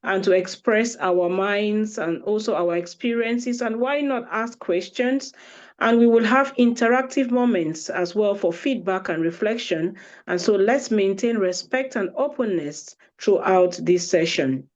and to express our minds and also our experiences, and why not ask questions? And we will have interactive moments as well for feedback and reflection. And so let's maintain respect and openness throughout this session.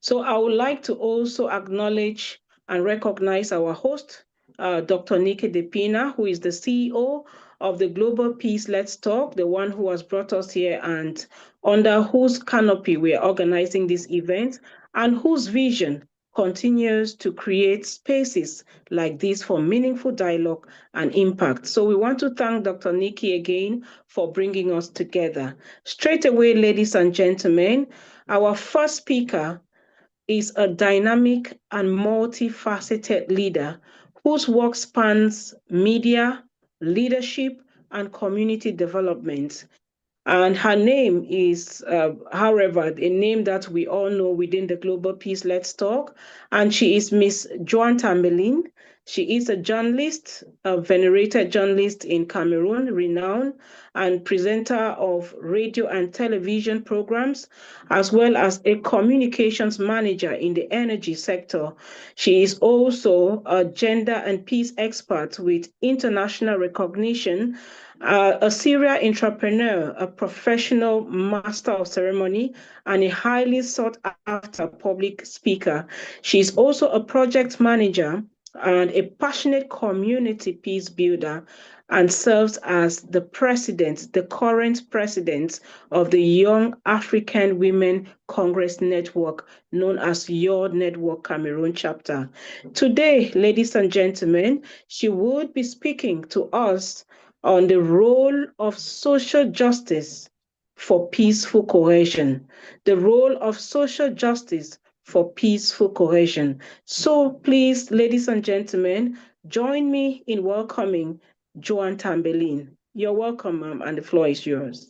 So I would like to also acknowledge and recognize our host, Dr. Nikki DePina, who is the CEO of the Global Peace Let's Talk, the one who has brought us here and under whose canopy we are organizing this event, and whose vision continues to create spaces like this for meaningful dialogue and impact. So we want to thank Dr. Nikki again for bringing us together. Straight away, ladies and gentlemen, our first speaker is a dynamic and multifaceted leader whose work spans media, leadership, and community development. And her name is, however, a name that we all know within the Global Peace Let's Talk. And she is Miss Joan Tambelin. She is a journalist, a venerated journalist in Cameroon, renowned, and presenter of radio and television programs, as well as a communications manager in the energy sector. She is also a gender and peace expert with international recognition, a serial entrepreneur, a professional master of ceremony, and a highly sought after public speaker. She's also a project manager and a passionate community peace builder, and serves as the president, the current president of the Young African Women Congress Network, known as Your Network Cameroon chapter. Today, ladies and gentlemen, she would be speaking to us on the role of social justice for peaceful cohesion, the role of social justice for peaceful cohesion. So please, ladies and gentlemen, join me in welcoming Joan Tambelin. You're welcome, ma'am, and the floor is yours.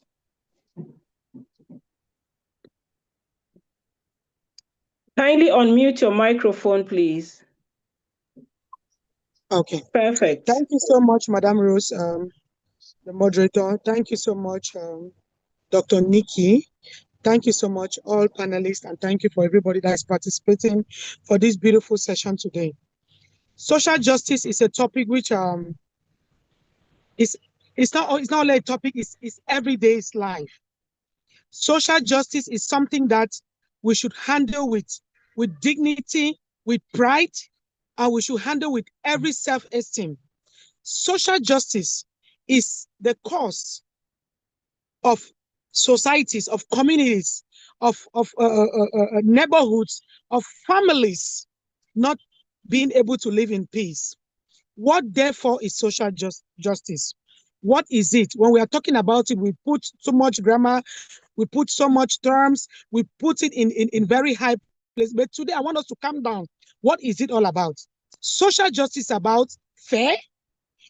Kindly unmute your microphone, please. Okay. Perfect. Thank you so much, Madam Rose, the moderator. Thank you so much, Dr. Nikki. Thank you so much, all panelists, and thank you for everybody that is participating for this beautiful session today. Social justice is a topic which it's not only a topic, it's everyday's life. Social justice is something that we should handle with dignity, with pride, and we should handle with every self-esteem. Social justice is the cause of societies, of communities, of neighborhoods, of families not being able to live in peace. What therefore is social justice? What is it? When we are talking about it, we put so much grammar, we put so much terms, we put it in very high place. But today I want us to calm down. What is it all about? Social justice is about fair,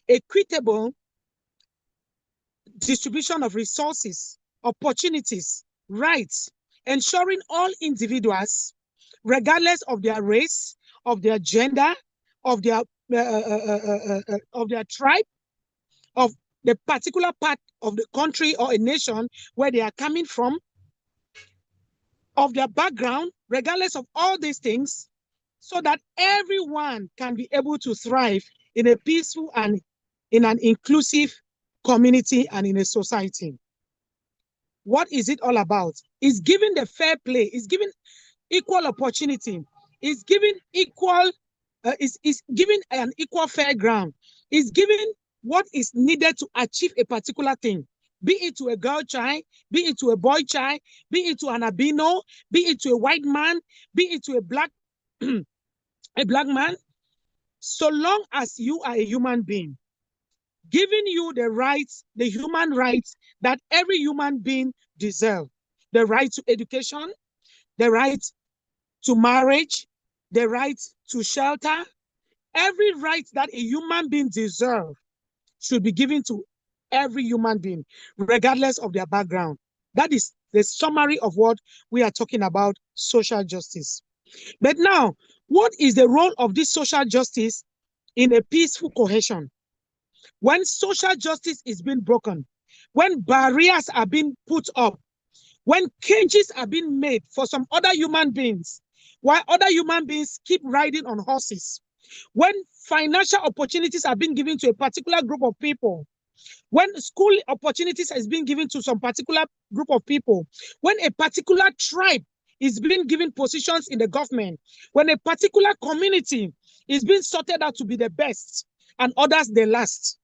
equitable distribution of resources, opportunities, rights, ensuring all individuals, regardless of their race, of their gender, of their tribe, of the particular part of the country or a nation where they are coming from, of their background, regardless of all these things, so that everyone can be able to thrive in a peaceful and in an inclusive community and in a society. What is it all about? It's giving the fair play, it's giving equal opportunity, it's giving equal, it's giving an equal fair ground, it's giving what is needed to achieve a particular thing, be it to a girl child, be it to a boy child, be it to an albino, be it to a white man, be it to a black man, so long as you are a human being, giving you the rights, the human rights that every human being deserves. The right to education, the right to marriage, the right to shelter. Every right that a human being deserves should be given to every human being, regardless of their background. That is the summary of what we are talking about, social justice. But now, what is the role of this social justice in a peaceful cohesion? When social justice is being broken, when barriers are being put up, when cages are being made for some other human beings, while other human beings keep riding on horses, when financial opportunities are being given to a particular group of people, when school opportunities is being given to some particular group of people, when a particular tribe is being given positions in the government, when a particular community is being sorted out to be the best and others the last,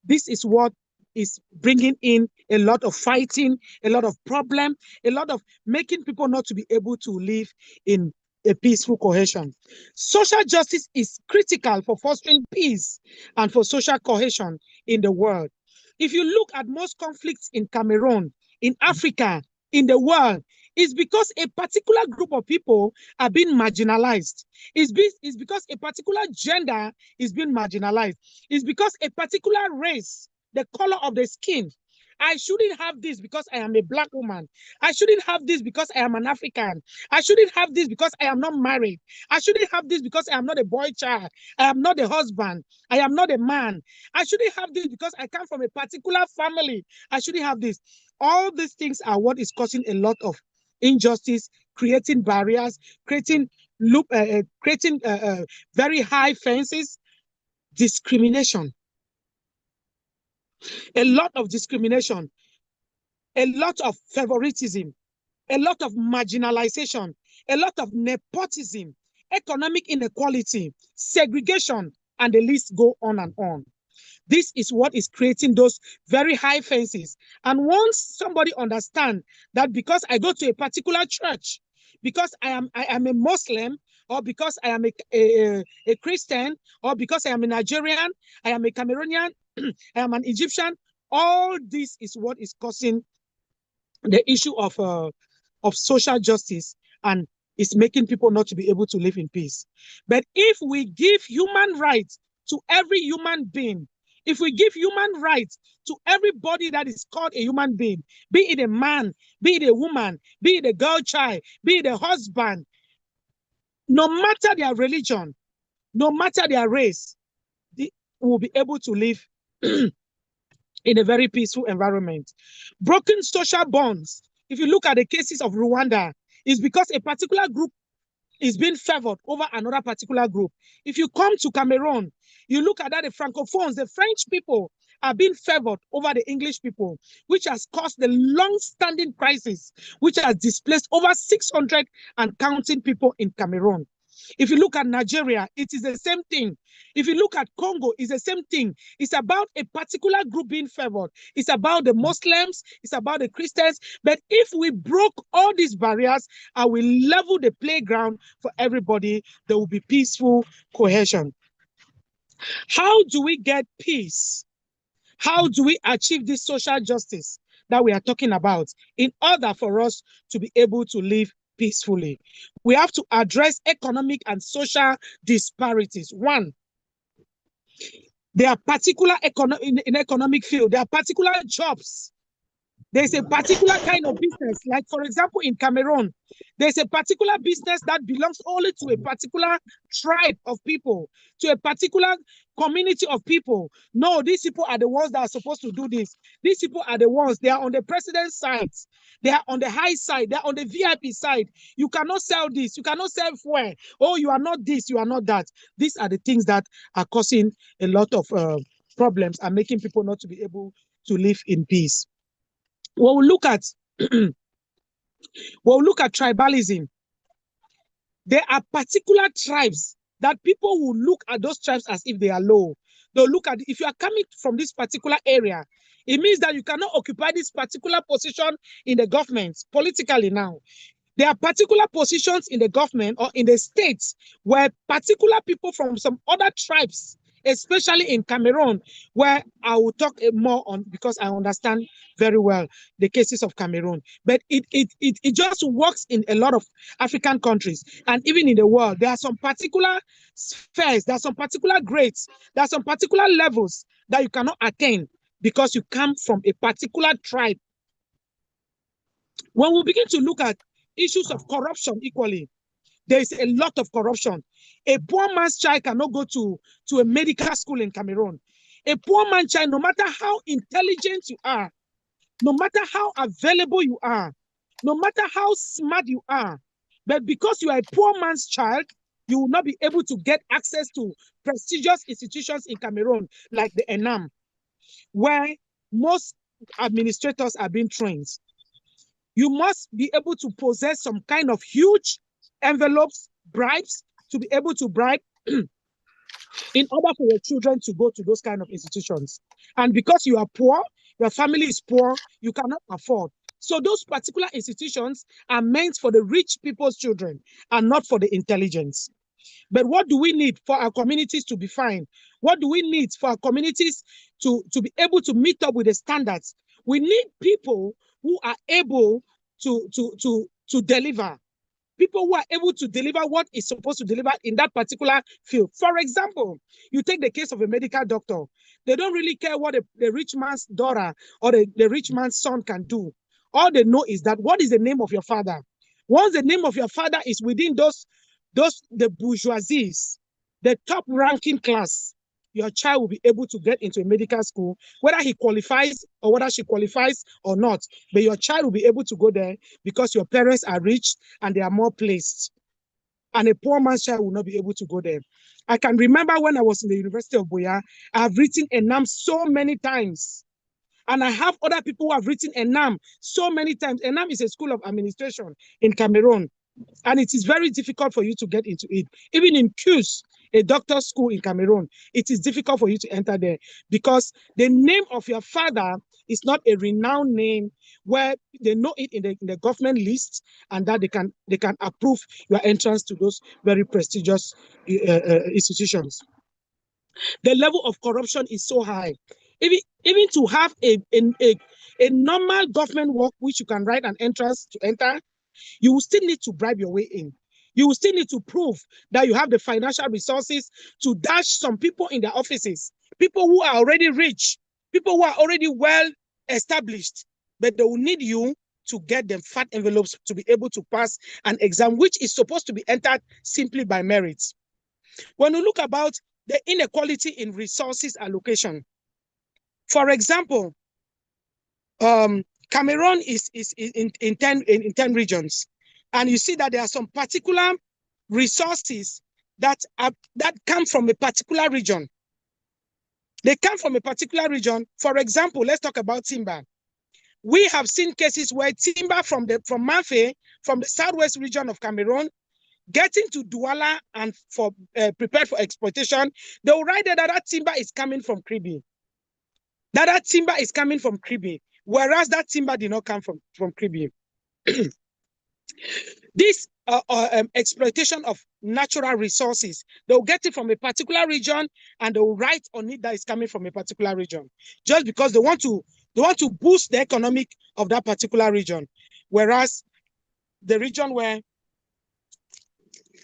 this is what is bringing in a lot of fighting, a lot of problem, a lot of making people not to be able to live in a peaceful cohesion. Social justice is critical for fostering peace and for social cohesion in the world. If you look at most conflicts in Cameroon, in Africa, in the world, it's because a particular group of people are being marginalized. It's because a particular gender is being marginalized. It's because a particular race, the color of the skin. I shouldn't have this because I am a Black woman. I shouldn't have this because I am an African. I shouldn't have this because I am not married. I shouldn't have this because I am not a boy child. I am not a husband. I am not a man. I shouldn't have this because I come from a particular family. I shouldn't have this. All these things are what is causing a lot of injustice, creating barriers, creating very high fences, discrimination. A lot of discrimination, a lot of favoritism, a lot of marginalization, a lot of nepotism, economic inequality, segregation, and the list go on and on. This is what is creating those very high fences. And once somebody understands that because I go to a particular church, because I am a Muslim, or because I am a Christian, or because I am a Nigerian, I am a Cameroonian, I am an Egyptian, all this is what is causing the issue of social justice, and it's making people not to be able to live in peace. But if we give human rights to every human being, if we give human rights to everybody that is called a human being, be it a man, be it a woman, be it a girl child, be it a husband, no matter their religion, no matter their race, they will be able to live in a very peaceful environment. Broken social bonds, if you look at the cases of Rwanda, is because a particular group is being favored over another particular group. If you come to Cameroon, you look at that, the Francophones, the French people are being favored over the English people, which has caused the long-standing crisis, which has displaced over 600 and counting people in Cameroon. If you look at Nigeria, it is the same thing. If you look at Congo, it's the same thing. It's about a particular group being favored. It's about the Muslims, it's about the Christians. But if we broke all these barriers and we level the playground for everybody, there will be peaceful cohesion. How do we get peace? How do we achieve this social justice that we are talking about in order for us to be able to live peacefully? We have to address economic and social disparities. One, there are particular in economic field, there are particular jobs. There's a particular kind of business, like for example, in Cameroon, there's a particular business that belongs only to a particular tribe of people, to a particular community of people. No, these people are the ones that are supposed to do this. These people are the ones, they are on the president's side. They are on the high side. They are on the VIP side. You cannot sell this. You cannot sell fuel. Oh, you are not this. You are not that. These are the things that are causing a lot of problems and making people not to be able to live in peace. We'll look at tribalism. There are particular tribes that people will look at those tribes as if they are low. They'll look at, if you are coming from this particular area, it means that you cannot occupy this particular position in the government politically now. There are particular positions in the government or in the states where particular people from some other tribes, especially in Cameroon, where I will talk more on because I understand very well the cases of Cameroon. But it just works in a lot of African countries and even in the world. There are some particular spheres, there are some particular grades, there are some particular levels that you cannot attain because you come from a particular tribe. When we begin to look at issues of corruption equally, there is a lot of corruption. A poor man's child cannot go to a medical school in Cameroon. A poor man's child, no matter how intelligent you are, no matter how available you are, no matter how smart you are, but because you are a poor man's child, you will not be able to get access to prestigious institutions in Cameroon, like the ENAM, where most administrators are being trained. You must be able to possess some kind of huge envelopes, bribes, to be able to bribe in order for your children to go to those kind of institutions. And because you are poor, your family is poor, you cannot afford. So those particular institutions are meant for the rich people's children and not for the intelligence. But what do we need for our communities to be fine? What do we need for our communities to be able to meet up with the standards? We need people who are able to deliver. People who are able to deliver what is supposed to deliver in that particular field. For example, you take the case of a medical doctor. They don't really care what the rich man's daughter or the rich man's son can do. All they know is that, what is the name of your father? Once the name of your father is within the bourgeoisies, the top ranking class, your child will be able to get into a medical school, whether he qualifies or whether she qualifies or not. But your child will be able to go there because your parents are rich and they are more placed. And a poor man's child will not be able to go there. I can remember when I was in the University of Buea, I've written ENAM so many times. And I have other people who have written ENAM so many times. ENAM is a school of administration in Cameroon. And it is very difficult for you to get into it. Even in CUS, a doctor's school in Cameroon, it is difficult for you to enter there because the name of your father is not a renowned name where they know it in the government list, and that they can approve your entrance to those very prestigious institutions. The level of corruption is so high. Even to have a normal government work which you can write an entrance to enter, you will still need to bribe your way in. You will still need to prove that you have the financial resources to dash some people in their offices, people who are already rich, people who are already well established, but they will need you to get them fat envelopes to be able to pass an exam, which is supposed to be entered simply by merit. When we look about the inequality in resources allocation, for example, Cameroon is in 10 regions, and you see that there are some particular resources that come from a particular region. They come from a particular region. For example, let's talk about timber. We have seen cases where timber from Mafé, from the southwest region of Cameroon, getting to Douala and prepared for exploitation, they will write that timber is coming from Kribi. That timber is coming from Kribi, whereas that timber did not come from Kribi. This exploitation of natural resources, they'll get it from a particular region and they'll write on it that is coming from a particular region, just because they want to boost the economic of that particular region. Whereas the region where,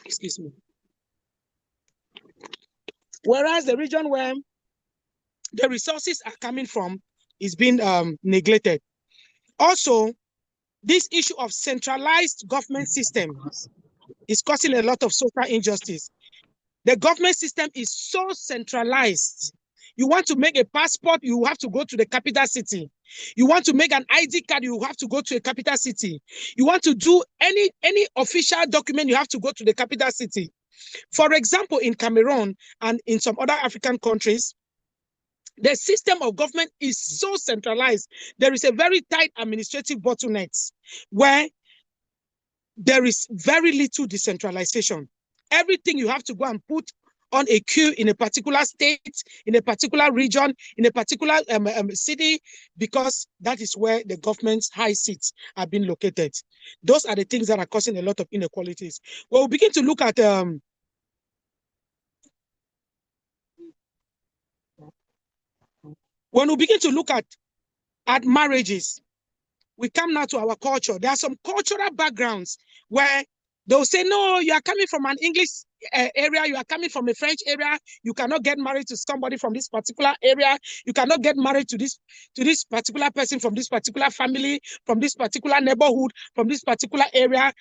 excuse me, whereas the region where the resources are coming from is being neglected. Also, this issue of centralized government system is causing a lot of social injustice. The government system is so centralized. You want to make a passport, you have to go to the capital city. You want to make an ID card, you have to go to a capital city. You want to do any official document, you have to go to the capital city. For example, in Cameroon and in some other African countries, the system of government is so centralized. There is a very tight administrative bottlenecks where there is very little decentralization. Everything you have to go and put on a queue in a particular state, in a particular region, in a particular city, because that is where the government's high seats are being located. Those are the things that are causing a lot of inequalities. Well, we begin to look at when we begin to look at marriages, we come now to our culture. There are some cultural backgrounds where they'll say, no, you are coming from an English area, you are coming from a French area, you cannot get married to somebody from this particular area, you cannot get married to this particular person from this particular family, from this particular neighborhood, from this particular area.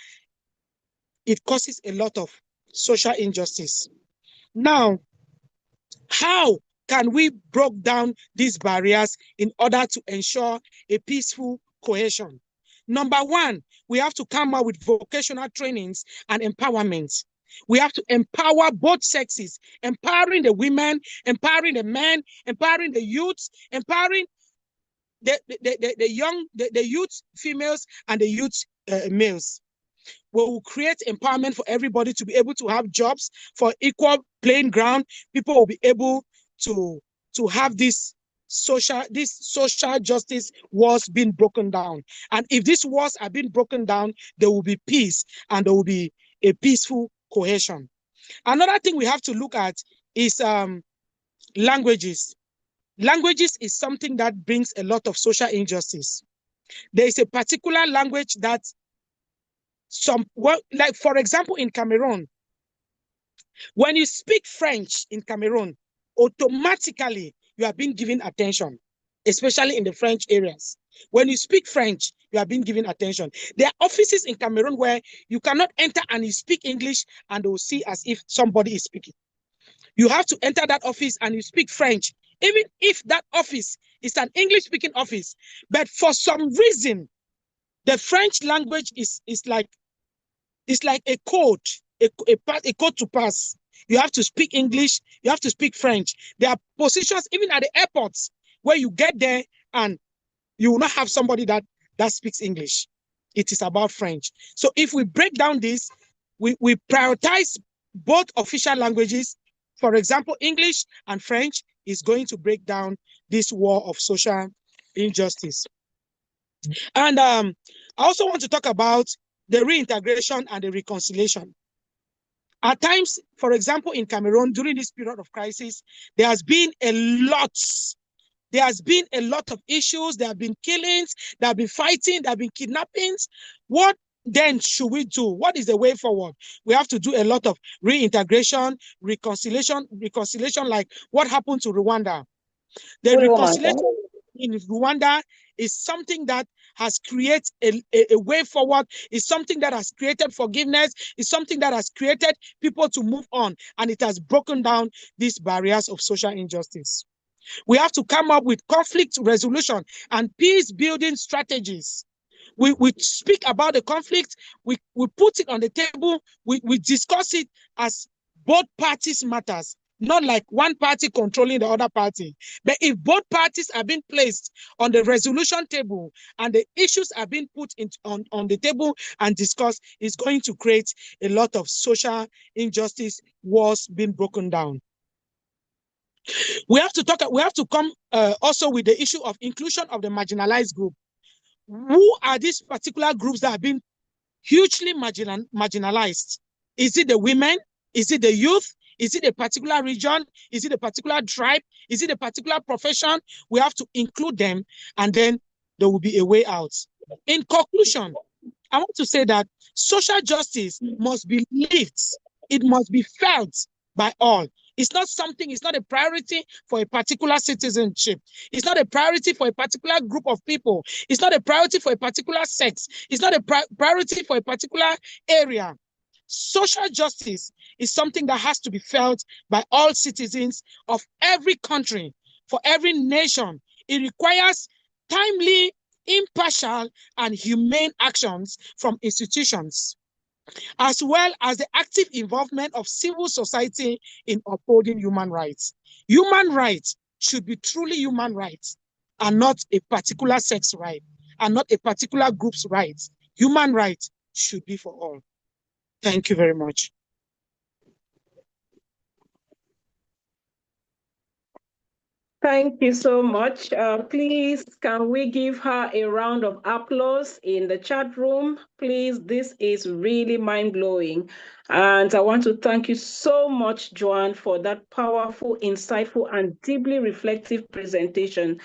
It causes a lot of social injustice. Now, how can we break down these barriers in order to ensure a peaceful cohesion? Number one, we have to come out with vocational trainings and empowerment. We have to empower both sexes, empowering the women, empowering the men, empowering the youths, empowering the youth females and the youth males. We will create empowerment for everybody to be able to have jobs for equal playing ground. People will be able to have this social justice wars being broken down. And if these wars are being broken down, there will be peace and there will be a peaceful cohesion. Another thing we have to look at is languages. Languages is something that brings a lot of social injustice. There is a particular language that like for example, in Cameroon, when you speak French in Cameroon, automatically you are being given attention, especially in the French areas. When you speak French, you are being given attention. There are offices in Cameroon where you cannot enter and you speak English and they will see as if somebody is speaking. You have to enter that office and you speak French, even if that office is an English-speaking office. But for some reason, the French language is like a code, a code to pass. You have to speak English, you have to speak French. There are positions, even at the airports, where you get there and you will not have somebody that speaks English. It is about French. So if we break down this, we prioritize both official languages. For example, English and French is going to break down this war of social injustice. And I also want to talk about the reintegration and the reconciliation. At times, for example, in Cameroon, during this period of crisis, there has been a lot of issues. There have been killings, there have been fighting, there have been kidnappings. What then should we do? What is the way forward? We have to do a lot of reintegration, reconciliation, like what happened to Rwanda. The reconciliation in Rwanda is something that has created a way forward, is something that has created forgiveness, is something that has created people to move on, and it has broken down these barriers of social injustice. We have to come up with conflict resolution and peace-building strategies. We speak about the conflict, we put it on the table, we discuss it as both parties matters, not like one party controlling the other party. But if both parties are being placed on the resolution table and the issues are being put on the table and discussed, it's going to create a lot of social injustice wars being broken down. We have to come also with the issue of inclusion of the marginalized group. Who are these particular groups that have been hugely marginalized? Is it the women? Is it the youth? Is it a particular region? Is it a particular tribe? Is it a particular profession? We have to include them, and then there will be a way out. In conclusion, I want to say that social justice must be lived. It must be felt by all. It's not a priority for a particular citizenship. It's not a priority for a particular group of people. It's not a priority for a particular sex. It's not a priority for a particular area. Social justice is something that has to be felt by all citizens of every country, for every nation. It requires timely, impartial, and humane actions from institutions, as well as the active involvement of civil society in upholding human rights. Human rights should be truly human rights and not a particular sex right and not a particular group's rights. Human rights should be for all. Thank you very much. Thank you so much. Please, can we give her a round of applause in the chat room? Please, this is really mind-blowing. And I want to thank you so much, Joanne, for that powerful, insightful, and deeply reflective presentation.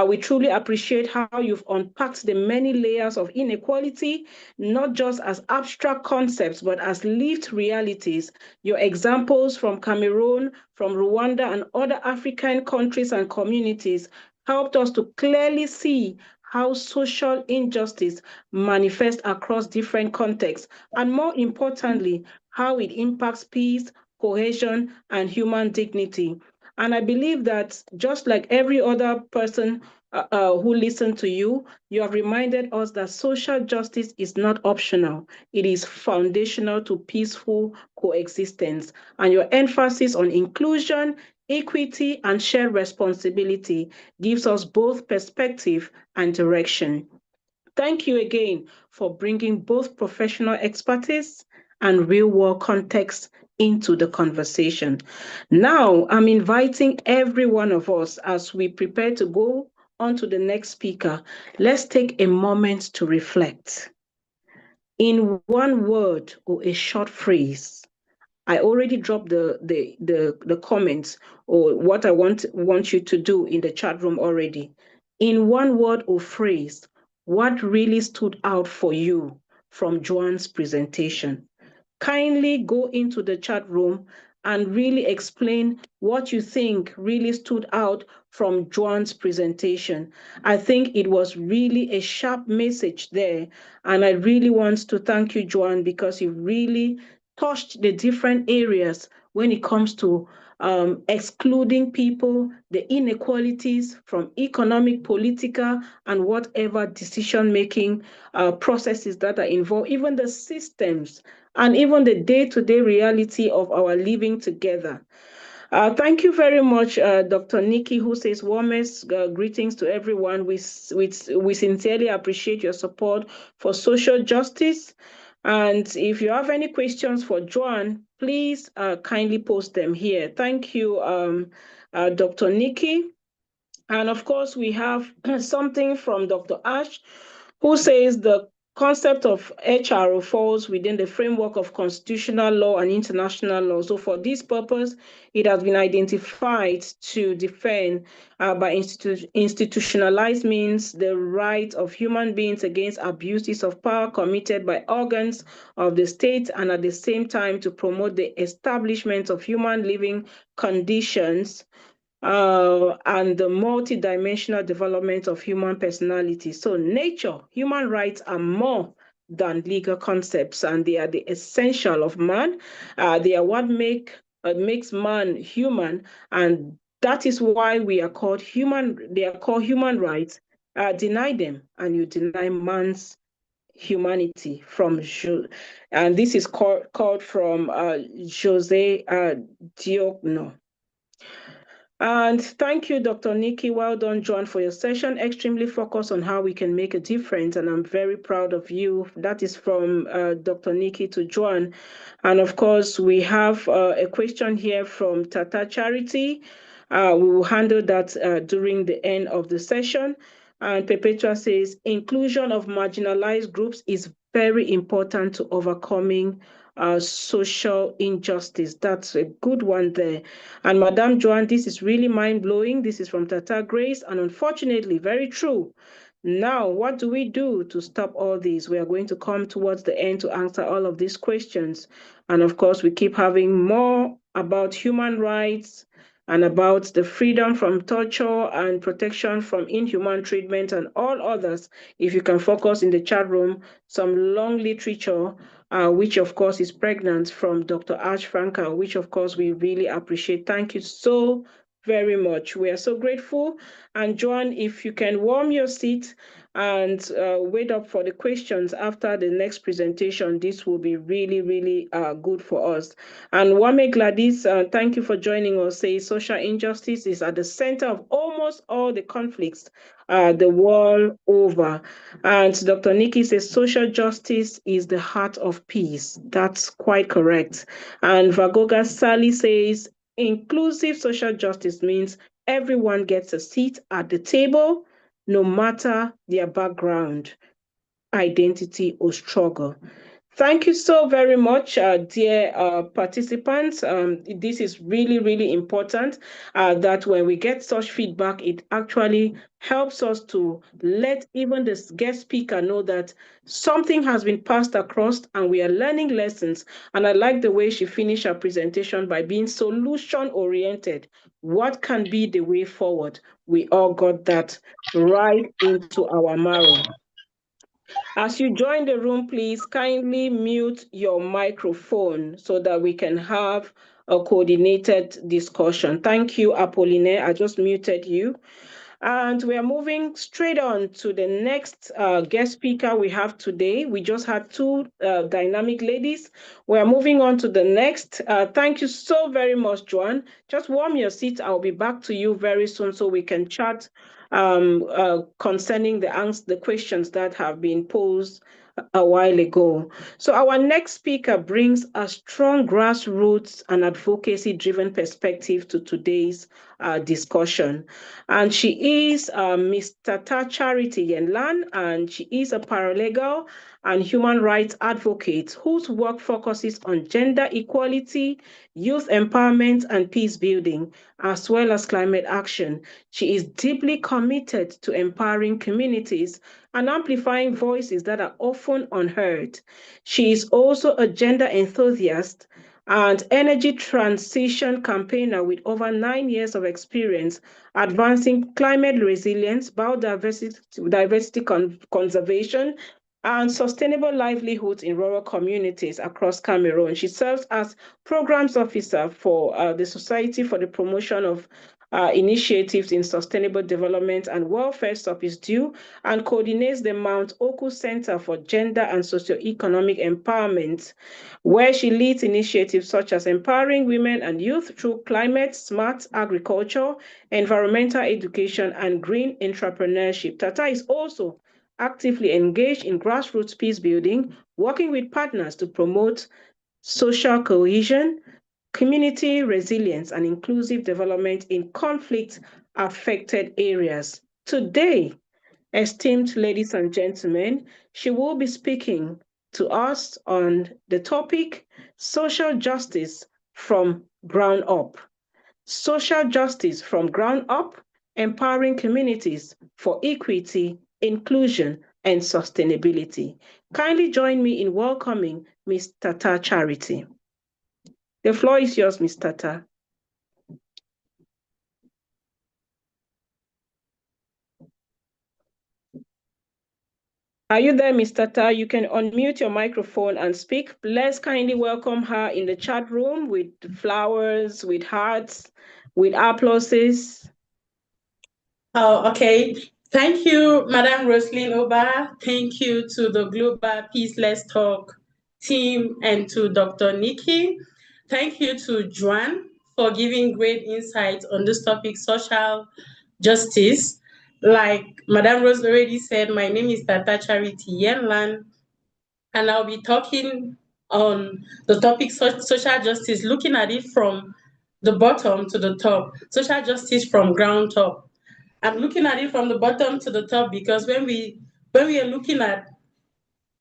We truly appreciate how you've unpacked the many layers of inequality, not just as abstract concepts, but as lived realities. Your examples from Cameroon, from Rwanda, and other African countries and communities helped us to clearly see how social injustice manifests across different contexts, and more importantly, how it impacts peace, cohesion, and human dignity. And I believe that just like every other person who listen to you, you have reminded us that social justice is not optional. It is foundational to peaceful coexistence. And your emphasis on inclusion, equity, and shared responsibility gives us both perspective and direction. Thank you again for bringing both professional expertise and real world context into the conversation. Now, I'm inviting every one of us as we prepare to go on to the next speaker. Let's take a moment to reflect. In one word or a short phrase, I already dropped the comments or what I want you to do in the chat room already. In one word or phrase, what really stood out for you from Joanne's presentation? Kindly go into the chat room and really explain what you think really stood out from Joanne's presentation. I think it was really a sharp message there. And I really want to thank you, Joanne, because you really touched the different areas when it comes to excluding people, the inequalities from economic, political, and whatever decision-making processes that are involved, even the systems, and even the day-to-day reality of our living together. Thank you very much, Dr. Nikki, who says warmest greetings to everyone. We sincerely appreciate your support for social justice. And if you have any questions for Joanne, please kindly post them here. Thank you, Dr. Nikki. And of course, we have something from Dr. Ash, who says the concept of HRO falls within the framework of constitutional law and international law. So for this purpose, it has been identified to defend by institutionalized means the right of human beings against abuses of power committed by organs of the state, and at the same time to promote the establishment of human living conditions and the multidimensional development of human personality. So nature, human rights are more than legal concepts, and they are the essential of man. They are what makes man human, and that is why we are called human. They are called human rights. Deny them, and you deny man's humanity. And this is called from Jose Diogno. And thank you, Dr. Nikki. Well done, Joanne, for your session. Extremely focused on how we can make a difference, and I'm very proud of you. That is from Dr. Nikki to Joanne. And of course, we have a question here from Tata Charity. We will handle that during the end of the session. And Perpetua says, inclusion of marginalized groups is very important to overcoming social injustice. That's a good one there. And Madame Joanne, this is really mind-blowing. This is from Tata Grace, and unfortunately, very true. Now, what do we do to stop all these? We are going to come towards the end to answer all of these questions. And of course, we keep having more about human rights and about the freedom from torture and protection from inhuman treatment and all others. If you can focus in the chat room, some long literature which of course is pregnant from Dr. Ash Frankel, which of course we really appreciate. Thank you so very much. We are so grateful. And Joanne, if you can warm your seat and wait up for the questions after the next presentation, this will be really, really good for us. And Wame Gladys, thank you for joining us. Say social injustice is at the center of almost all the conflicts the world over. And Dr. Nikki says social justice is the heart of peace. That's quite correct. And Vagoga Sally says inclusive social justice means everyone gets a seat at the table, no matter their background, identity, or struggle. Thank you so very much, dear participants. This is really, really important that when we get such feedback, it actually helps us to let even the guest speaker know that something has been passed across and we are learning lessons. And I like the way she finished her presentation by being solution-oriented. What can be the way forward? We all got that right into our marrow. As you join the room, please kindly mute your microphone so that we can have a coordinated discussion. Thank you, Apollinaire. I just muted you. And we are moving straight on to the next guest speaker we have today. We just had two dynamic ladies. We are moving on to the next. Thank you so very much, Joanne. Just warm your seat. I'll be back to you very soon so we can chat concerning the questions that have been posed a while ago. So our next speaker brings a strong grassroots and advocacy-driven perspective to today's discussion. And she is Ms. Tata Charity Yenlan, and she is a paralegal and human rights advocate whose work focuses on gender equality, youth empowerment, and peace building, as well as climate action. She is deeply committed to empowering communities and amplifying voices that are often unheard. She is also a gender enthusiast and energy transition campaigner with over 9 years of experience advancing climate resilience, biodiversity conservation, and sustainable livelihoods in rural communities across Cameroon. She serves as programs officer for the Society for the Promotion of initiatives in sustainable development and welfare, SOPISDU, and coordinates the Mount Oku Center for Gender and Socioeconomic Empowerment, where she leads initiatives such as empowering women and youth through climate, smart agriculture, environmental education, and green entrepreneurship. Tata is also actively engaged in grassroots peace building, working with partners to promote social cohesion, community resilience, and inclusive development in conflict-affected areas. Today, esteemed ladies and gentlemen, she will be speaking to us on the topic, social justice from ground up. Social justice from ground up, empowering communities for equity, inclusion, and sustainability. Kindly join me in welcoming Ms. Tata Charity. The floor is yours, Ms. Tata. Are you there, Ms. Tata? You can unmute your microphone and speak. Let's kindly welcome her in the chat room with flowers, with hearts, with applauses. Oh, okay. Thank you, Madam Roslyn Oba. Thank you to the Global Peace Let's Talk team and to Dr. Nikki. Thank you to Joanne for giving great insight on this topic, social justice. Like Madam Rose already said, my name is Tata Charity Yenlan, and I'll be talking on the topic social justice, looking at it from the bottom to the top, social justice from ground up. I'm looking at it from the bottom to the top because when we are looking at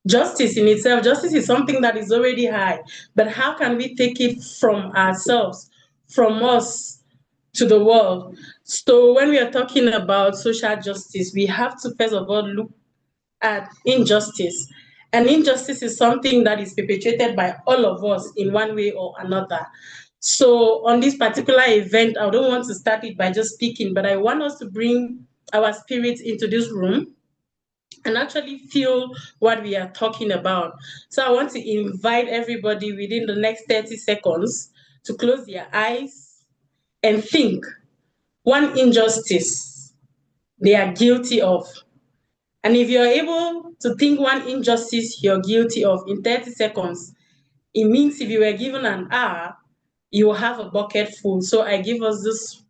justice in itself, justice is something that is already high. But how can we take it from ourselves, from us to the world? So when we are talking about social justice, we have to first of all look at injustice. And injustice is something that is perpetrated by all of us in one way or another. So on this particular event, I don't want to start it by just speaking, but I want us to bring our spirits into this room and actually feel what we are talking about. So I want to invite everybody within the next 30 seconds to close their eyes and think one injustice they are guilty of. And if you're able to think one injustice you're guilty of in 30 seconds, it means if you were given an hour, you will have a bucket full. So I give us this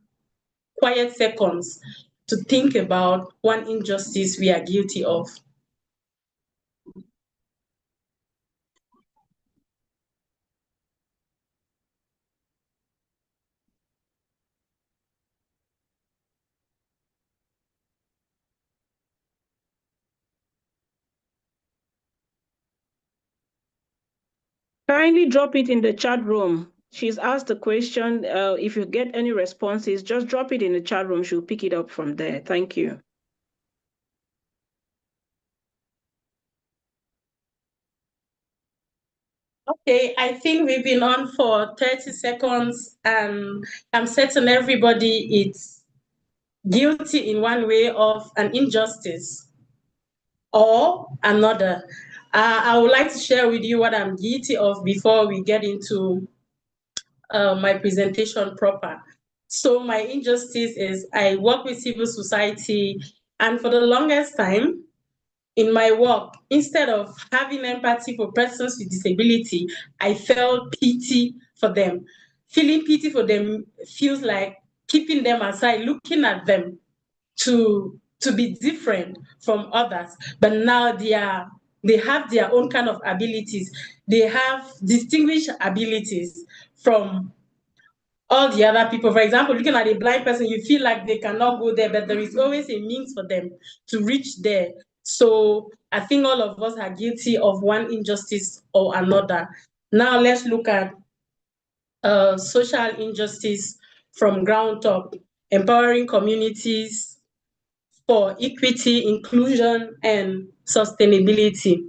quiet seconds to think about one injustice we are guilty of. Kindly drop it in the chat room. She's asked the question. If you get any responses, just drop it in the chat room. She'll pick it up from there. Thank you. Okay, I think we've been on for 30 seconds. I'm certain everybody is guilty in one way of an injustice or another. I would like to share with you what I'm guilty of before we get into my presentation proper. So my injustice is I work with civil society, and for the longest time in my work, instead of having empathy for persons with disability, I felt pity for them. Feeling pity for them feels like keeping them aside, looking at them to be different from others. But now they have their own kind of abilities. They have distinguished abilities from all the other people. For example, looking at a blind person, you feel like they cannot go there, but there is always a means for them to reach there. So I think all of us are guilty of one injustice or another. Now let's look at social injustice from ground up, empowering communities for equity, inclusion, and sustainability.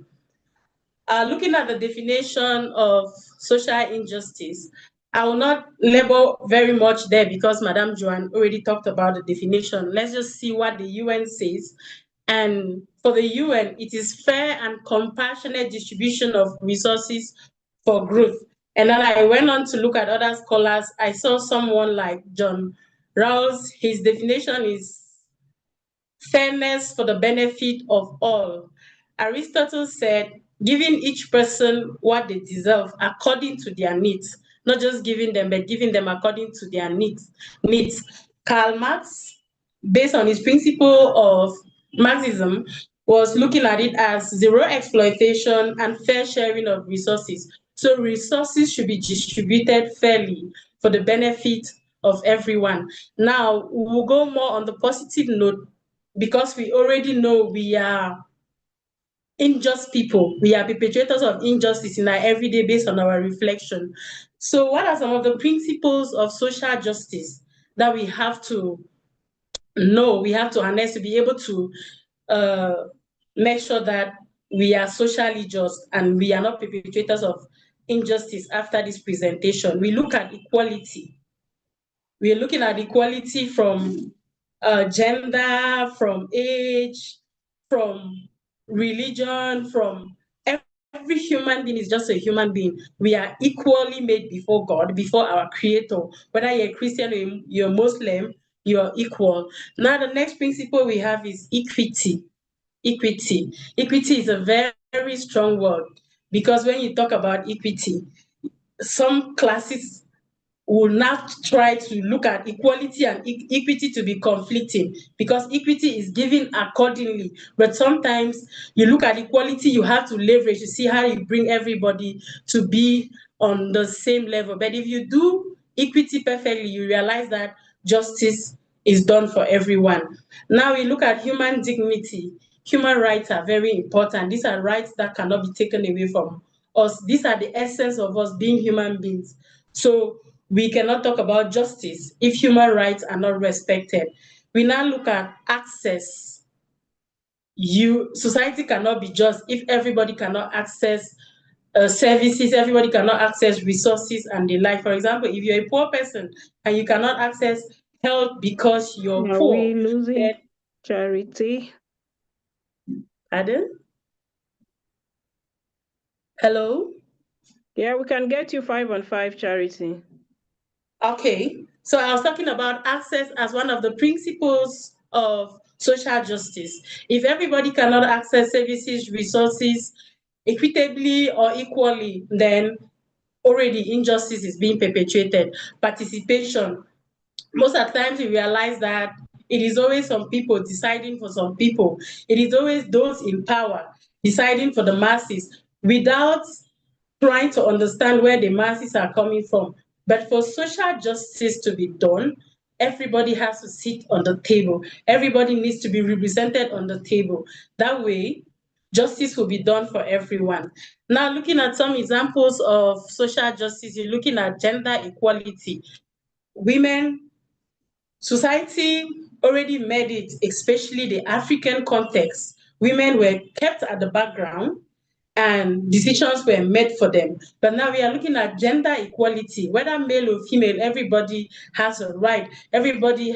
Looking at the definition of social injustice, I will not labor very much there because Madame Joanne already talked about the definition. Let's just see what the UN says. And for the UN, it is fair and compassionate distribution of resources for growth. And then I went on to look at other scholars. I saw someone like John Rawls. His definition is fairness for the benefit of all. Aristotle said, giving each person what they deserve according to their needs, not just giving them, but giving them according to their needs. Karl Marx, based on his principle of Marxism, was looking at it as zero exploitation and fair sharing of resources. So resources should be distributed fairly for the benefit of everyone. Now, we'll go more on the positive note because we already know we are unjust people. We are perpetrators of injustice in our everyday based on our reflection. So what are some of the principles of social justice that we have to know, we have to harness to be able to make sure that we are socially just and we are not perpetrators of injustice after this presentation? We look at equality. We are looking at equality from gender, from age, from religion, from every human being is just a human being. We are equally made before God, before our Creator. Whether you're a Christian or you're Muslim, you're equal. Now, the next principle we have is equity. Equity. Equity is a very, very strong word because when you talk about equity, some classes will now try to look at equality and equity to be conflicting because equity is given accordingly. But sometimes you look at equality, you have to leverage to see how you bring everybody to be on the same level. But if you do equity perfectly, you realize that justice is done for everyone. Now we look at human dignity. Human rights are very important. These are rights that cannot be taken away from us. These are the essence of us being human beings. So we cannot talk about justice if human rights are not respected. We now look at access. Society cannot be just if everybody cannot access services, everybody cannot access resources and the like. For example, if you're a poor person and you cannot access health because you're Are poor, we losing then, Charity? pardon? Hello? Yeah, we can get you 5 on 5, Charity. Okay, so I was talking about access as one of the principles of social justice. If everybody cannot access services, resources equitably or equally, then already injustice is being perpetrated. Participation. Most of the times we realize that it is always some people deciding for some people. It is always those in power deciding for the masses without trying to understand where the masses are coming from. But for social justice to be done, everybody has to sit on the table. Everybody needs to be represented on the table. That way, justice will be done for everyone. Now, looking at some examples of social justice, you're looking at gender equality. Women, society already made it, especially the African context. Women were kept at the background and decisions were made for them. But now we are looking at gender equality, whether male or female, everybody has a right. Everybody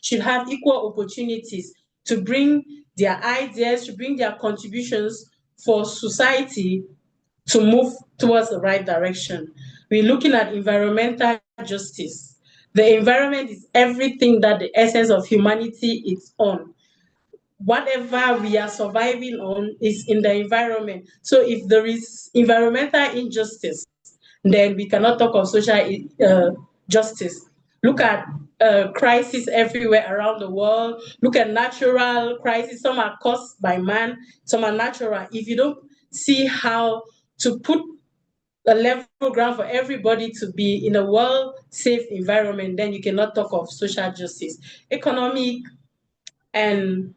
should have equal opportunities to bring their ideas, to bring their contributions for society to move towards the right direction. We're looking at environmental justice. The environment is everything that the essence of humanity is on. Whatever we are surviving on is in the environment. So if there is environmental injustice, then we cannot talk of social justice. Look at crises everywhere around the world. Look at natural crises. Some are caused by man, some are natural. If you don't see how to put a level ground for everybody to be in a well-safe environment, then you cannot talk of social justice. Economic and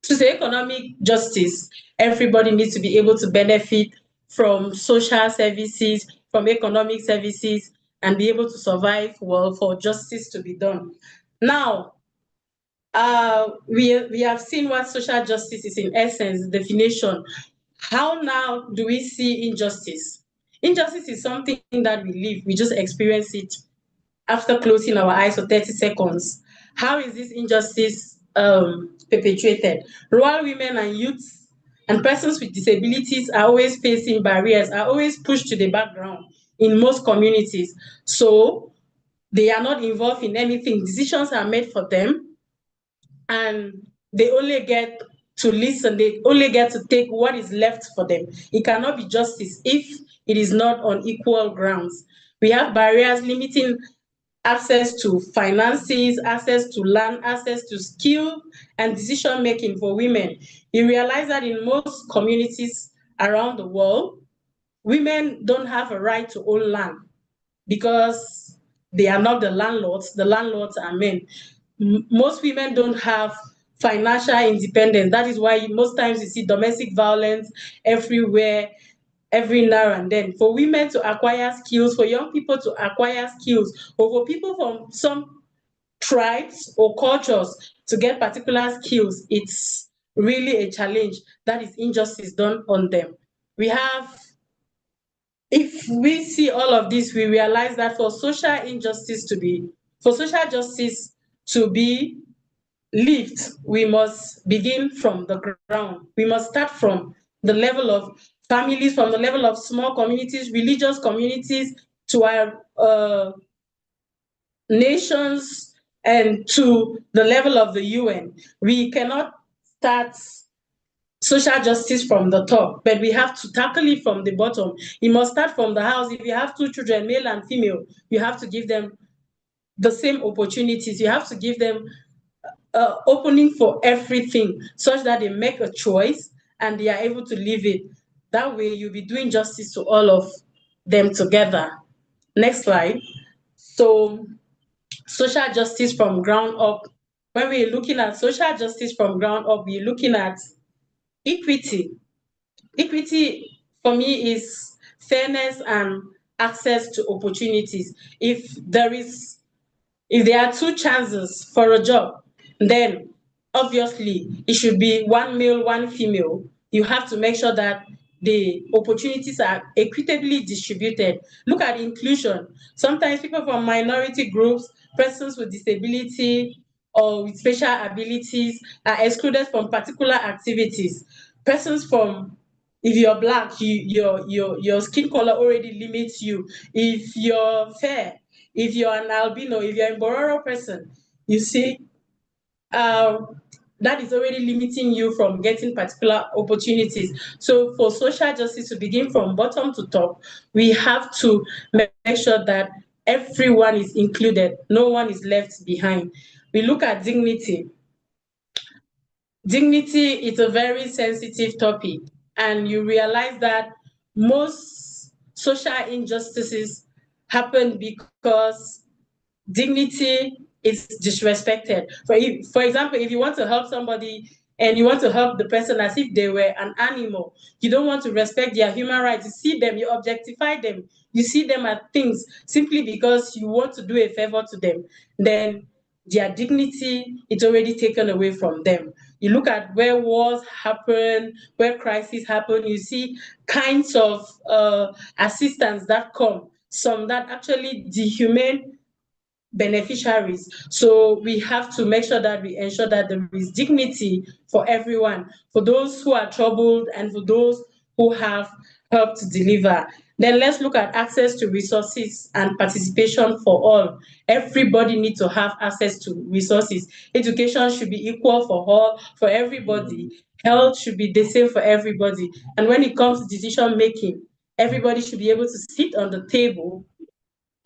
to say economic justice, everybody needs to be able to benefit from social services, from economic services, and be able to survive well for justice to be done. Now, we have seen what social justice is in essence, definition. How now do we see injustice? Injustice is something that we live, we just experience it after closing our eyes for 30 seconds. How is this injustice perpetuated? Rural women and youths and persons with disabilities are always facing barriers, are always pushed to the background in most communities. So they are not involved in anything. Decisions are made for them, and they only get to listen, they only get to take what is left for them. It cannot be justice if it is not on equal grounds. We have barriers limiting access to finances, access to land, access to skill and decision making for women. You realize that in most communities around the world, women don't have a right to own land because they are not the landlords are men. Most women don't have financial independence. That is why most times you see domestic violence everywhere, every now and then. For women to acquire skills, for young people to acquire skills, or for people from some tribes or cultures to get particular skills, it's really a challenge. That is injustice done on them. We have, if we see all of this, we realize that for social justice to be lived, we must begin from the ground. We must start from the level of families, from the level of small communities, religious communities, to our nations, and to the level of the UN. We cannot start social justice from the top, but we have to tackle it from the bottom. It must start from the house. If you have 2 children, male and female, you have to give them the same opportunities. You have to give them opening for everything, such that they make a choice and they are able to live it. That way, you'll be doing justice to all of them together. Next slide. So, social justice from ground up. When we're looking at social justice from ground up, we're looking at equity. Equity for me is fairness and access to opportunities. If there are 2 chances for a job, then obviously it should be 1 male, 1 female. You have to make sure that the opportunities are equitably distributed. Look at inclusion. Sometimes people from minority groups, persons with disability or with special abilities are excluded from particular activities. Persons from, if you're Black, your skin color already limits you. If you're fair, if you're an albino, if you're a Bororo person, you see, that is already limiting you from getting particular opportunities. So for social justice to begin from bottom to top, we have to make sure that everyone is included, no one is left behind. We look at dignity. Dignity is a very sensitive topic, and you realize that most social injustices happen because dignity is disrespected. For example, if you want to help somebody and you want to help the person as if they were an animal, you don't want to respect their human rights. You see them, you objectify them, you see them as things simply because you want to do a favor to them, then their dignity is already taken away from them. You look at where wars happen, where crises happen, you see kinds of assistance that come, some that actually dehumane beneficiaries. So we have to make sure that we ensure that there is dignity for everyone, for those who are troubled and for those who have helped deliver. Then let's look at access to resources and participation for all. Everybody needs to have access to resources. Education should be equal for all, for everybody. Health should be the same for everybody. And when it comes to decision making, everybody should be able to sit on the table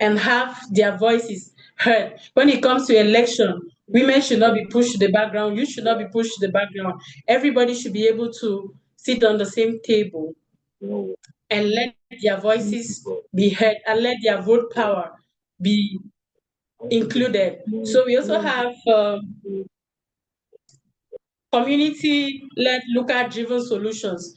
and have their voices heard. When it comes to election, women should not be pushed to the background. You should not be pushed to the background. Everybody should be able to sit on the same table and let their voices be heard and let their vote power be included. So we also have community-led, local-driven solutions.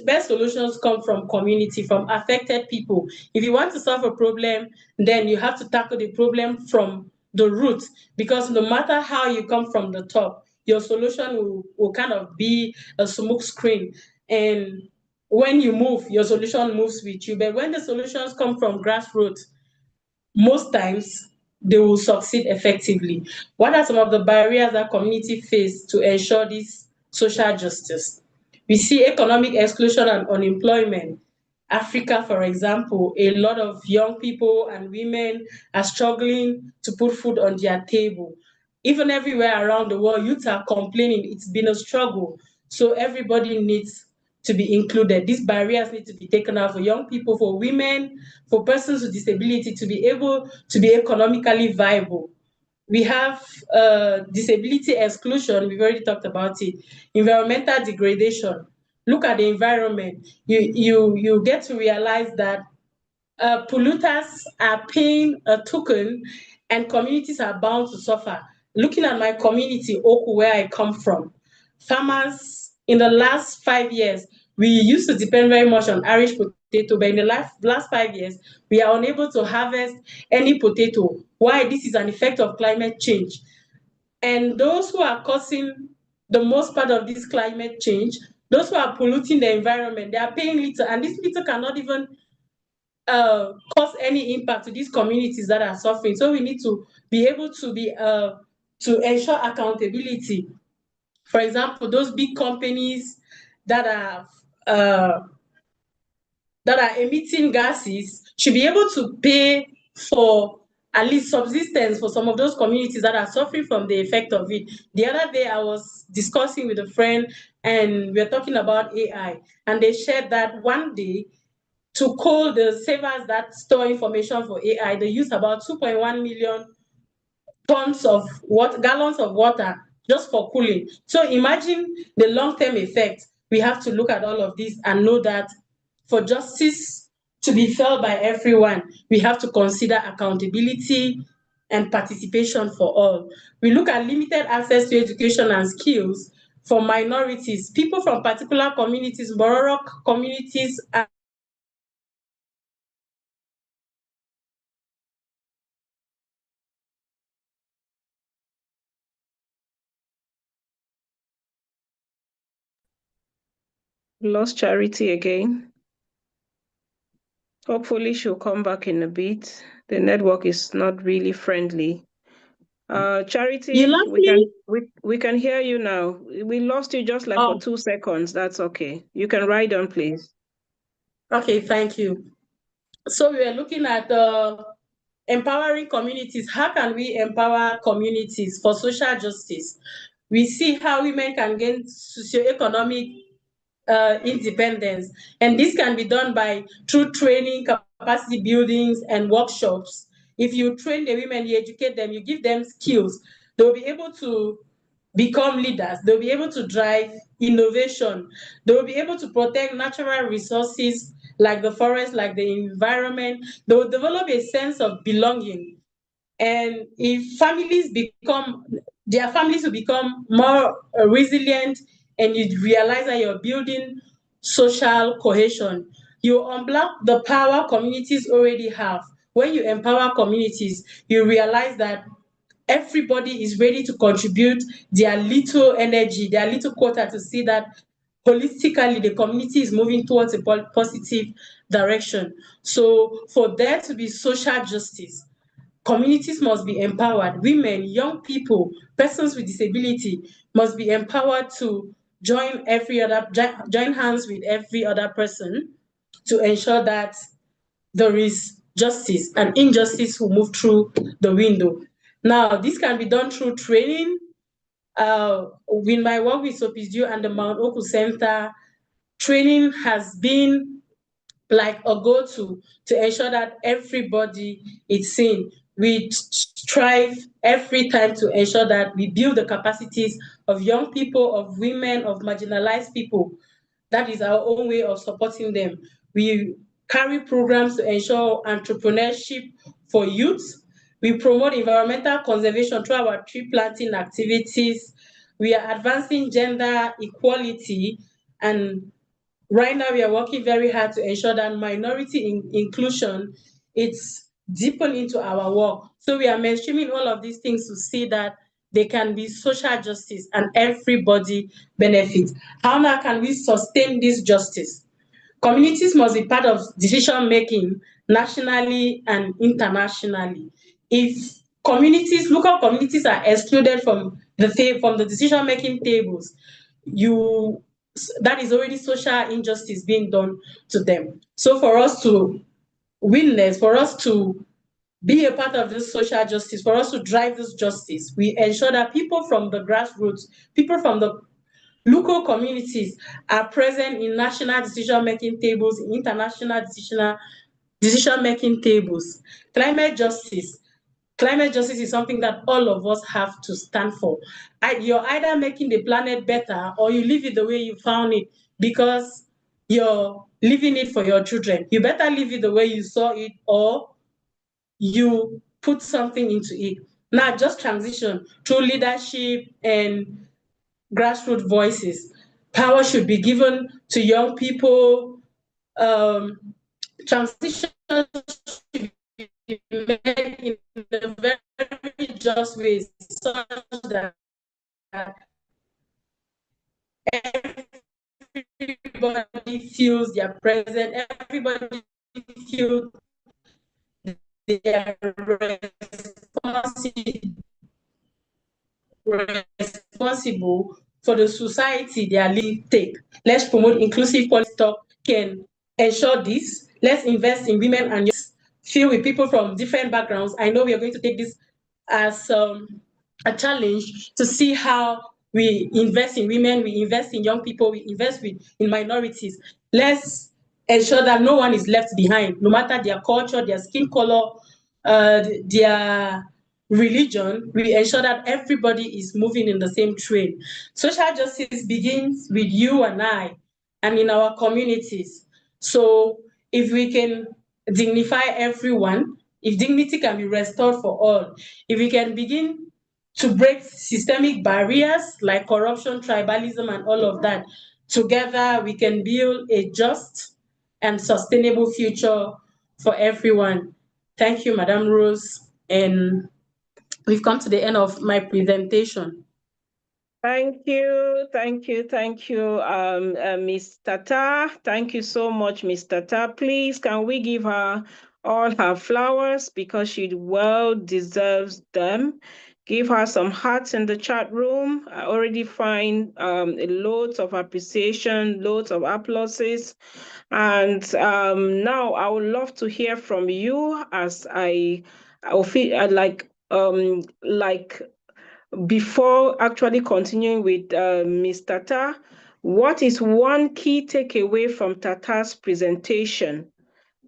Best solutions come from community, from affected people. If you want to solve a problem, then you have to tackle the problem from the root, because no matter how you come from the top, your solution will kind of be a smoke screen. And when you move, your solution moves with you. But when the solutions come from grassroots, most times they will succeed effectively. What are some of the barriers that community face to ensure this social justice? We see economic exclusion and unemployment. Africa, for example, a lot of young people and women are struggling to put food on their table. Even everywhere around the world, youth are complaining. It's been a struggle. So everybody needs to be included. These barriers need to be taken out for young people, for women, for persons with disability to be able to be economically viable. We have disability exclusion, we've already talked about it. Environmental degradation. Look at the environment. You get to realize that polluters are paying a token and communities are bound to suffer. Looking at my community, Oku, where I come from, farmers in the last 5 years, we used to depend very much on Irish potato, but in the last 5 years, we are unable to harvest any potato. Why? This is an effect of climate change. And those who are causing the most part of this climate change, those who are polluting the environment, they are paying little, and this little cannot even cause any impact to these communities that are suffering. So we need to be able to be to ensure accountability. For example, those big companies that are emitting gases should be able to pay for at least subsistence for some of those communities that are suffering from the effect of it. The other day, I was discussing with a friend, and we are talking about AI, and they shared that one day, to call the servers that store information for AI, they use about 2.1 million tons of gallons of water just for cooling. So imagine the long-term effect. We have to look at all of this and know that for justice to be felt by everyone, we have to consider accountability and participation for all. We look at limited access to education and skills for minorities, people from particular communities, Bororo communities, Lost Charity again. Hopefully she'll come back in a bit. The network is not really friendly. Charity, You lost me? we can hear you now. We lost you just like for 2 seconds. That's okay. You can ride on, please. Okay, thank you. So we are looking at empowering communities. How can we empower communities for social justice? We see how women can gain socioeconomic independence, and this can be done by through training, capacity buildings, and workshops. If you train the women, you educate them, you give them skills, they'll be able to become leaders. They'll be able to drive innovation. They'll be able to protect natural resources like the forest, like the environment. They will develop a sense of belonging. And if their families will become more resilient, and you realize that you're building social cohesion. You unblock the power communities already have. When you empower communities, you realize that everybody is ready to contribute their little energy, their little quota, to see that holistically the community is moving towards a positive direction. So for there to be social justice, communities must be empowered. Women, young people, persons with disability must be empowered to join hands with every other person to ensure that there is justice and injustice will move through the window. Now, this can be done through training. In my work with SOPISDU and the Mount Oku Center, training has been like a go-to to ensure that everybody is seen. We strive every time to ensure that we build the capacities of young people, of women, of marginalized people. That is our own way of supporting them. We carry programs to ensure entrepreneurship for youth. We promote environmental conservation through our tree planting activities. We are advancing gender equality, and right now we are working very hard to ensure that minority inclusion it's deepened into our work. So we are mainstreaming all of these things to see that they can be social justice and everybody benefits. How now can we sustain this justice? Communities must be part of decision making nationally and internationally. If local communities are excluded from the decision making tables, that is already social injustice being done to them. So for us to witness, for us to be a part of this social justice, for us to drive this justice, we ensure that people from the grassroots, people from the local communities are present in national decision-making tables, international decision-making tables. Climate justice is something that all of us have to stand for. You're either making the planet better or you leave it the way you found it because you're leaving it for your children. You better leave it the way you saw it or you put something into it. Now just transition through leadership and grassroots voices. Power should be given to young people. Transition should be made in a very just way, such that everybody feels they are present, everybody feels they are responsible for the society they are leading. Let's promote inclusive policy talk can ensure this. Let's invest in women and youth, filled with people from different backgrounds. I know we are going to take this as a challenge to see how we invest in women, we invest in young people, we invest in minorities. Let's ensure that no one is left behind, no matter their culture, their skin color, their religion. We ensure that everybody is moving in the same train. Social justice begins with you and I and in our communities. So if we can dignify everyone, if dignity can be restored for all, if we can begin to break systemic barriers like corruption, tribalism, and all of that, together we can build a just and sustainable future for everyone. Thank you, Madam Rose. And we've come to the end of my presentation. Thank you, Ms. Tata. Thank you so much, Ms. Tata. Please, can we give her all her flowers because she well deserves them. Give her some hearts in the chat room. I already find loads of appreciation, loads of applauses. And now I would love to hear from you as I feel like before actually continuing with Ms. Tata, what is one key takeaway from Tata's presentation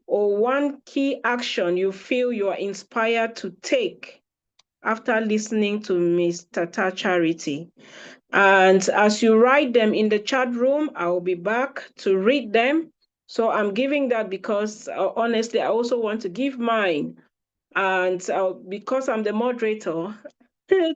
or one key action you feel you are inspired to take after listening to Ms. Tata Charity? And as you write them in the chat room, I will be back to read them. So I'm giving that because honestly, I also want to give mine. And because I'm the moderator,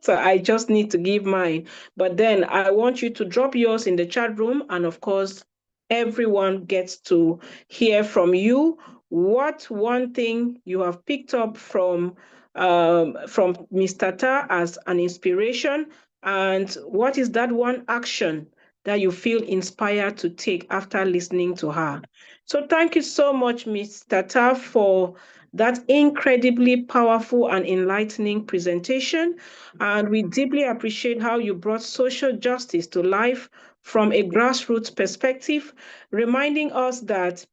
so I just need to give mine. But then I want you to drop yours in the chat room. And of course, everyone gets to hear from you. What one thing you have picked up from Ms. Tata as an inspiration, and what is that one action that you feel inspired to take after listening to her? So thank you so much, Ms. Tata, for that incredibly powerful and enlightening presentation. And we deeply appreciate how you brought social justice to life from a grassroots perspective, reminding us that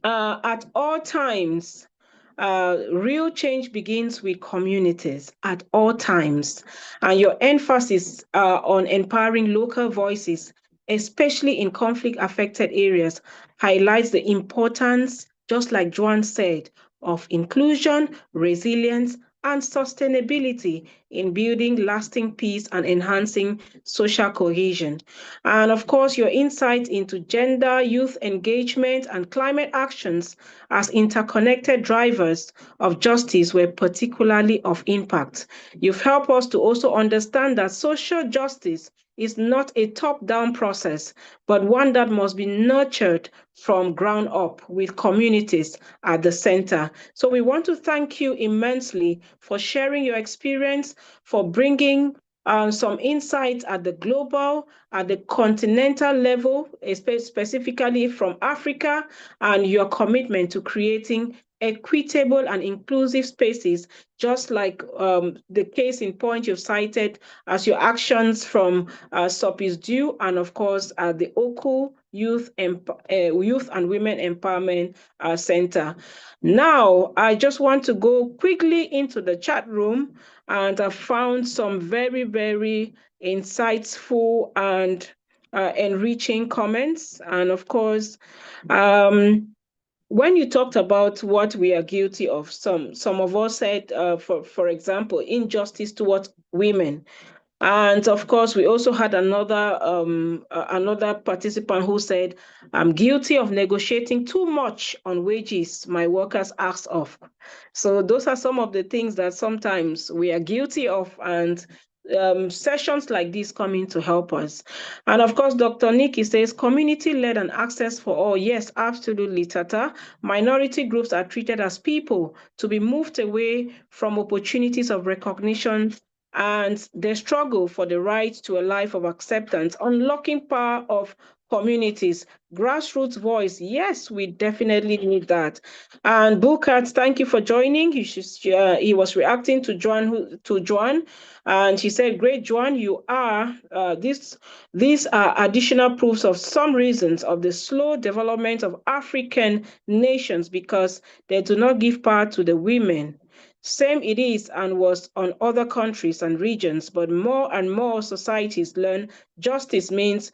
at all times, real change begins with communities at all times. And your emphasis on empowering local voices, especially in conflict affected areas, highlights the importance, just like Joan said, of inclusion, resilience, and sustainability in building lasting peace and enhancing social cohesion. And of course, your insight into gender, youth engagement, and climate actions as interconnected drivers of justice were particularly of impact. You've helped us to also understand that social justice is not a top-down process, but one that must be nurtured from ground up with communities at the center. So we want to thank you immensely for sharing your experience, for bringing some insights at the global, at the continental level, specifically from Africa, and your commitment to creating equitable and inclusive spaces, just like the case in point you've cited as your actions from SOPISDU and, of course, the OKU Youth and Women Empowerment Center. Now, I just want to go quickly into the chat room, and I found some very, very insightful and enriching comments. And of course, when you talked about what we are guilty of, some of us said, for example, injustice towards women. And of course, we also had another participant who said, I'm guilty of negotiating too much on wages my workers ask of. So those are some of the things that sometimes we are guilty of, and sessions like this come in to help us. And of course, Dr. Nikki says, community-led and access for all. Yes, absolutely, Tata. Minority groups are treated as people to be moved away from opportunities of recognition and their struggle for the right to a life of acceptance, unlocking power of communities, grassroots voice. Yes, we definitely need that. And Bukat, thank you for joining. He was reacting to Joan, and he said, "Great, Joan, you are. These are additional proofs of some reasons of the slow development of African nations because they do not give power to the women." Same it is and was on other countries and regions, but more and more societies learn justice means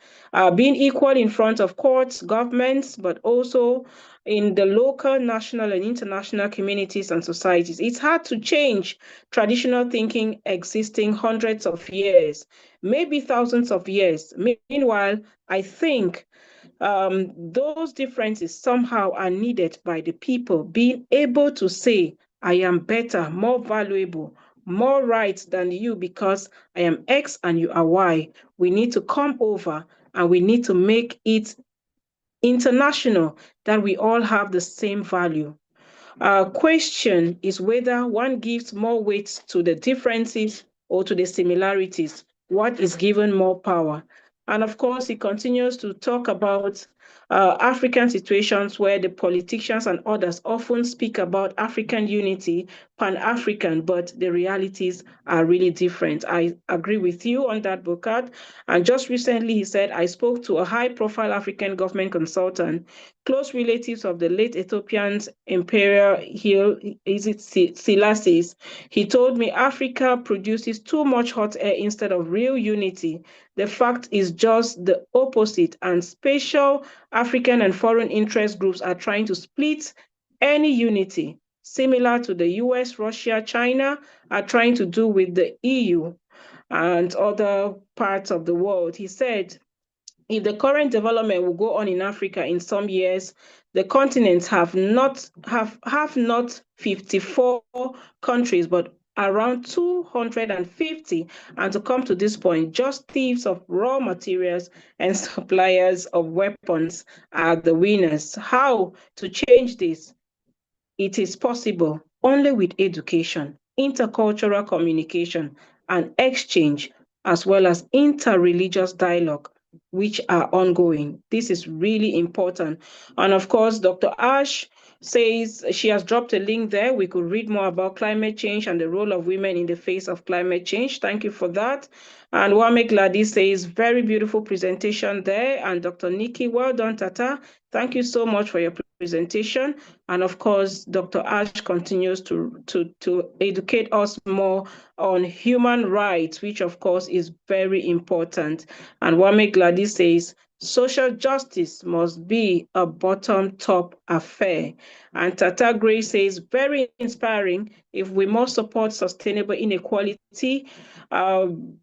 being equal in front of courts, governments, but also in the local, national, and international communities and societies. It's hard to change traditional thinking existing hundreds of years, maybe thousands of years. Meanwhile, I think those differences somehow are needed by the people being able to say, I am better, more valuable, more right than you because I am X and you are Y. We need to come over and we need to make it international that we all have the same value. Question is whether one gives more weight to the differences or to the similarities. What is given more power? And of course, he continues to talk about African situations where the politicians and others often speak about African unity, Pan-African, but the realities are really different. I agree with you on that, Bukat. And just recently, he said, I spoke to a high-profile African government consultant, close relatives of the late Ethiopian's imperial Selassie. He told me Africa produces too much hot air instead of real unity. The fact is just the opposite, and special African and foreign interest groups are trying to split any unity, similar to the US, Russia, China are trying to do with the EU and other parts of the world. He said, if the current development will go on in Africa in some years, the continents have not 54 countries, but around 250. And to come to this point, just thieves of raw materials and suppliers of weapons are the winners. How to change this? It is possible only with education, intercultural communication, and exchange, as well as interreligious dialogue, which are ongoing. This is really important. And of course, Dr. Ash says she has dropped a link there. We could read more about climate change and the role of women in the face of climate change. Thank you for that. And Wame Gladi says, very beautiful presentation there. And Dr. Nikki, well done, Tata. Thank you so much for your presentation. And of course, Dr. Ash continues to educate us more on human rights, which of course is very important. And Wame Gladi says, social justice must be a bottom-top affair. And Tata Gray says, very inspiring. If we must support sustainable inequality,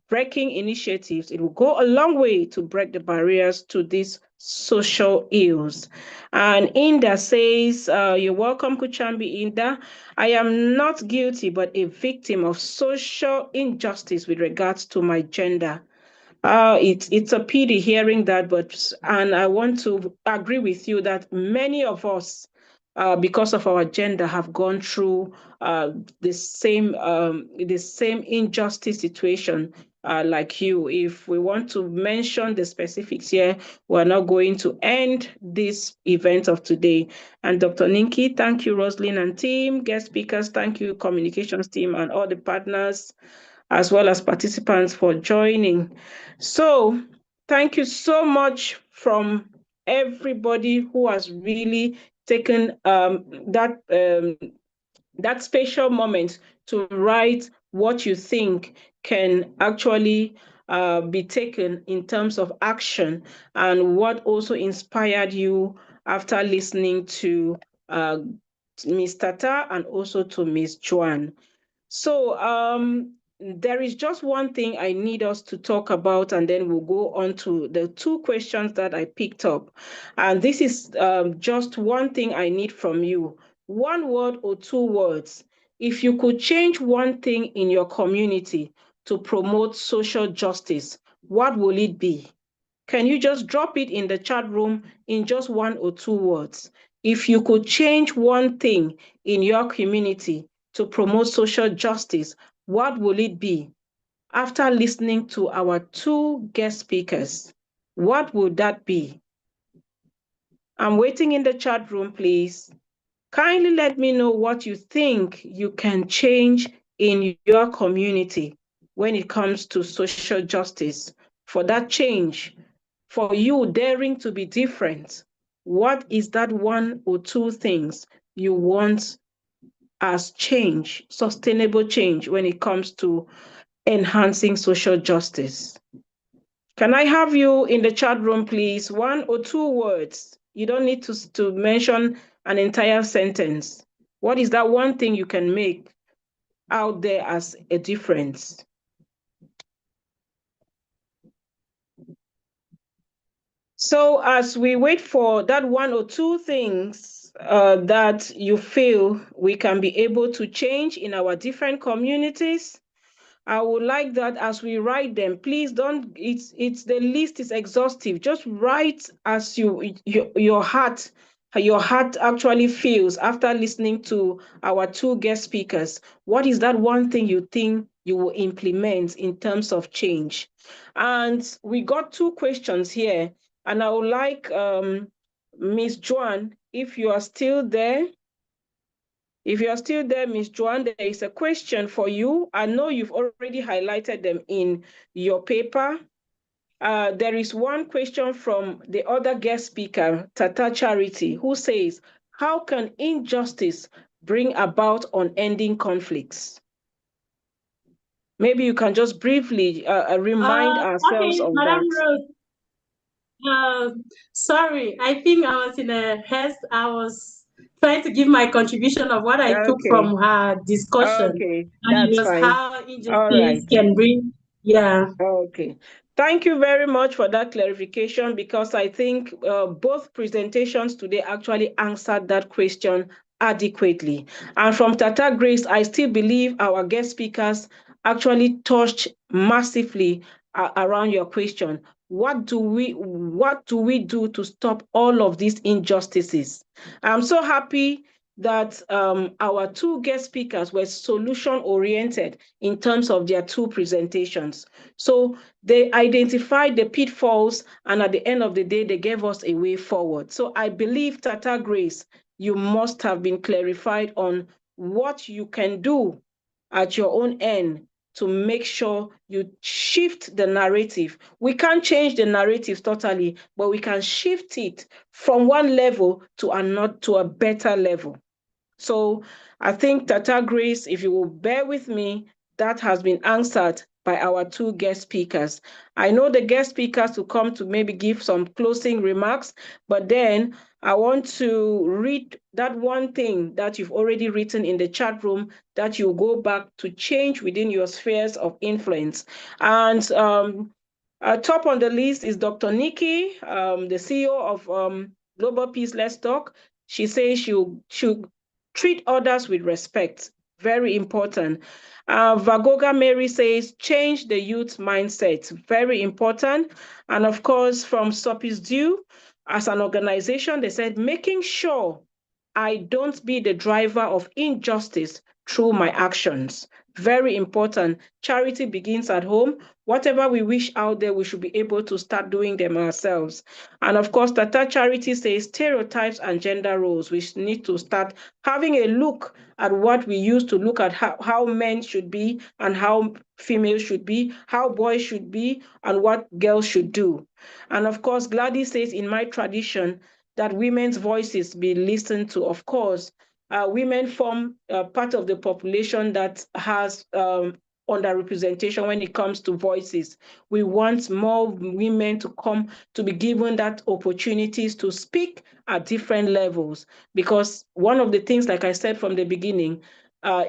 breaking initiatives, it will go a long way to break the barriers to these social ills. And Inda says, you're welcome, Kuchambi Inda. I am not guilty, but a victim of social injustice with regards to my gender. It's a pity hearing that, and I want to agree with you that many of us, because of our gender, have gone through the same injustice situation like you. If we want to mention the specifics here, we're not going to end this event of today. And Dr. Ninki, thank you, Roslyn and team, guest speakers, thank you, communications team, and all the partners, as well as participants for joining. So thank you so much from everybody who has really taken that special moment to write what you think can actually be taken in terms of action, and what also inspired you after listening to Ms. Tata and also to Ms. Joan. So there is just one thing I need us to talk about, and then we'll go on to the two questions that I picked up. And this is just one thing I need from you. One word or two words. If you could change one thing in your community to promote social justice, what will it be? Can you just drop it in the chat room in just one or two words? If you could change one thing in your community to promote social justice, what will it be? After listening to our two guest speakers, what would that be? I'm waiting in the chat room, please. Kindly let me know what you think you can change in your community when it comes to social justice. For that change, for you daring to be different, what is that one or two things you want as change, sustainable change, when it comes to enhancing social justice? Can I have you in the chat room, please? One or two words. You don't need to mention an entire sentence. What is that one thing you can make out there as a difference? So as we wait for that one or two things that you feel we can be able to change in our different communities, I would like that as we write them, please don't, it's the list is exhaustive. Just write as your heart actually feels after listening to our two guest speakers. What is that one thing you think you will implement in terms of change? And we got two questions here, and I would like Ms. Joan, if you are still there. If you are still there, Ms. Joan, there is a question for you. I know you've already highlighted them in your paper. There is one question from the other guest speaker, Tata Charity, who says, how can injustice bring about unending conflicts? Maybe you can just briefly remind ourselves of Madam that. Rose. Sorry, I think I was in a haste. I was trying to give my contribution of what I took from her discussion. Okay, and it was fine. how injustice can bring, yeah. Okay. Thank you very much for that clarification, because I think both presentations today actually answered that question adequately. And from Tata Grace, I still believe our guest speakers actually touched massively around your question. What do we do to stop all of these injustices? I'm so happy that our two guest speakers were solution-oriented in terms of their two presentations. So they identified the pitfalls, and at the end of the day, they gave us a way forward. So I believe, Tata Grace, you must have been clarified on what you can do at your own end to make sure you shift the narrative. We can't change the narrative totally, but we can shift it from one level to another, to a better level. So I think, Tata Grace, if you will bear with me, that has been answered by our two guest speakers. I know the guest speakers will come to maybe give some closing remarks, but then I want to read that one thing that you've already written in the chat room that you go back to change within your spheres of influence. And top on the list is Dr. Nikki, the CEO of Global Peace Let's Talk. She says she'll treat others with respect. Very important. Vagoga Mary says, change the youth mindset. Very important. And of course, from Sopis Due, as an organization, they said, making sure I don't be the driver of injustice through my actions. Very important. Charity begins at home. Whatever we wish out there, we should be able to start doing them ourselves. And of course, Tata Charity says stereotypes and gender roles. We need to start having a look at what we used to look at how men should be and how females should be, how boys should be, and what girls should do. And of course, Gladys says, in my tradition, that women's voices be listened to. Of course, women form part of the population that has underrepresentation when it comes to voices. We want more women to come to be given that opportunities to speak at different levels, because one of the things, like I said from the beginning,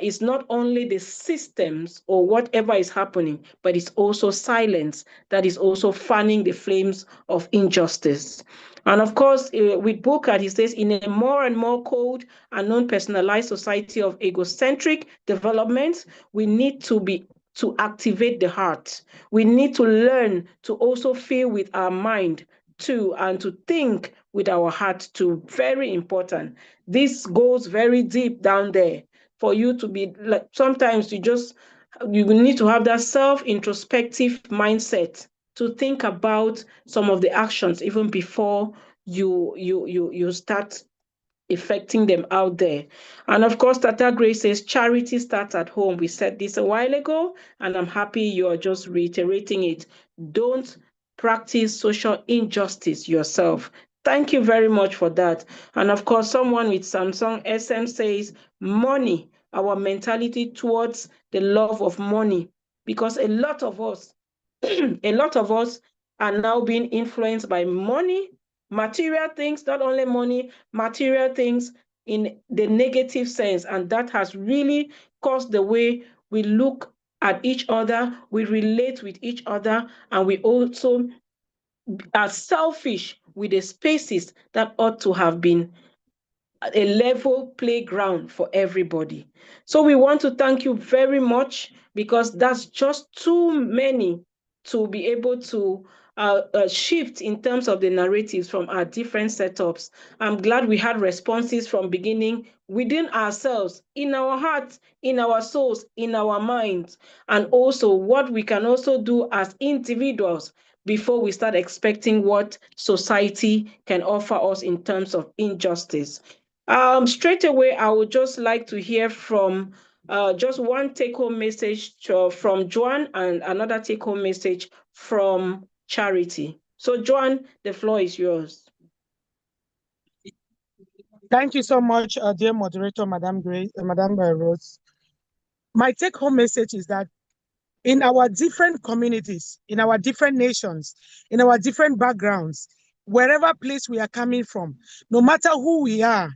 is not only the systems or whatever is happening, but it's also silence that is also fanning the flames of injustice. And of course, with Booker, he says, in a more and more cold and non-personalized society of egocentric development, we need to activate the heart. We need to learn to also feel with our mind too, and to think with our heart too. Very important. This goes very deep down there for you to be, like, sometimes you need to have that self-introspective mindset to think about some of the actions even before you start affecting them out there. And of course, Tata Grace says charity starts at home. We said this a while ago, and I'm happy you're just reiterating it. Don't practice social injustice yourself. Thank you very much for that. And of course, someone with Samsung SM says, money, our mentality towards the love of money, because a lot of us are now being influenced by money, material things, not only money, material things in the negative sense. And that has really caused the way we look at each other, we relate with each other, and we also are selfish with the spaces that ought to have been a level playground for everybody. So we want to thank you very much, because that's just too many to be able to shift in terms of the narratives from our different setups. I'm glad we had responses from beginning within ourselves, in our hearts, in our souls, in our minds, and also what we can also do as individuals before we start expecting what society can offer us in terms of injustice. Straight away, I would just like to hear from just one take-home message from Joan and another take-home message from Charity. So, Joan, the floor is yours. Thank you so much, dear moderator, Madam Grace, Madam Rose. My take-home message is that in our different communities, in our different nations, in our different backgrounds, wherever place we are coming from, no matter who we are,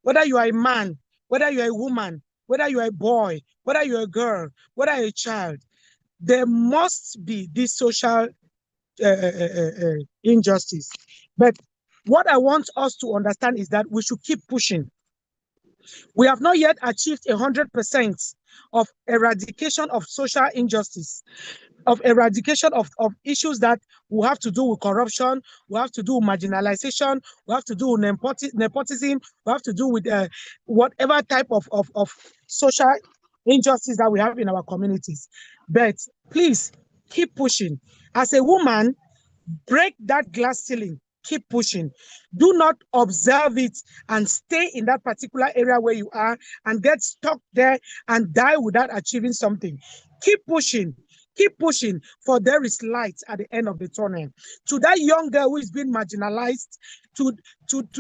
whether you are a man, whether you are a woman, whether you are a boy, whether you are a girl, whether you are a child, there must be this social injustice. But what I want us to understand is that we should keep pushing. We have not yet achieved 100% of eradication of social injustice, of eradication of issues that will have to do with corruption, we have to do with marginalization, we have to do with nepotism, we have to do with whatever type of social injustice that we have in our communities. But please keep pushing. As a woman, break that glass ceiling keep pushing. Do not observe it and stay in that particular area where you are and get stuck there and die without achieving something. Keep pushing. Keep pushing, for there is light at the end of the tunnel. To that young girl who is being marginalized, to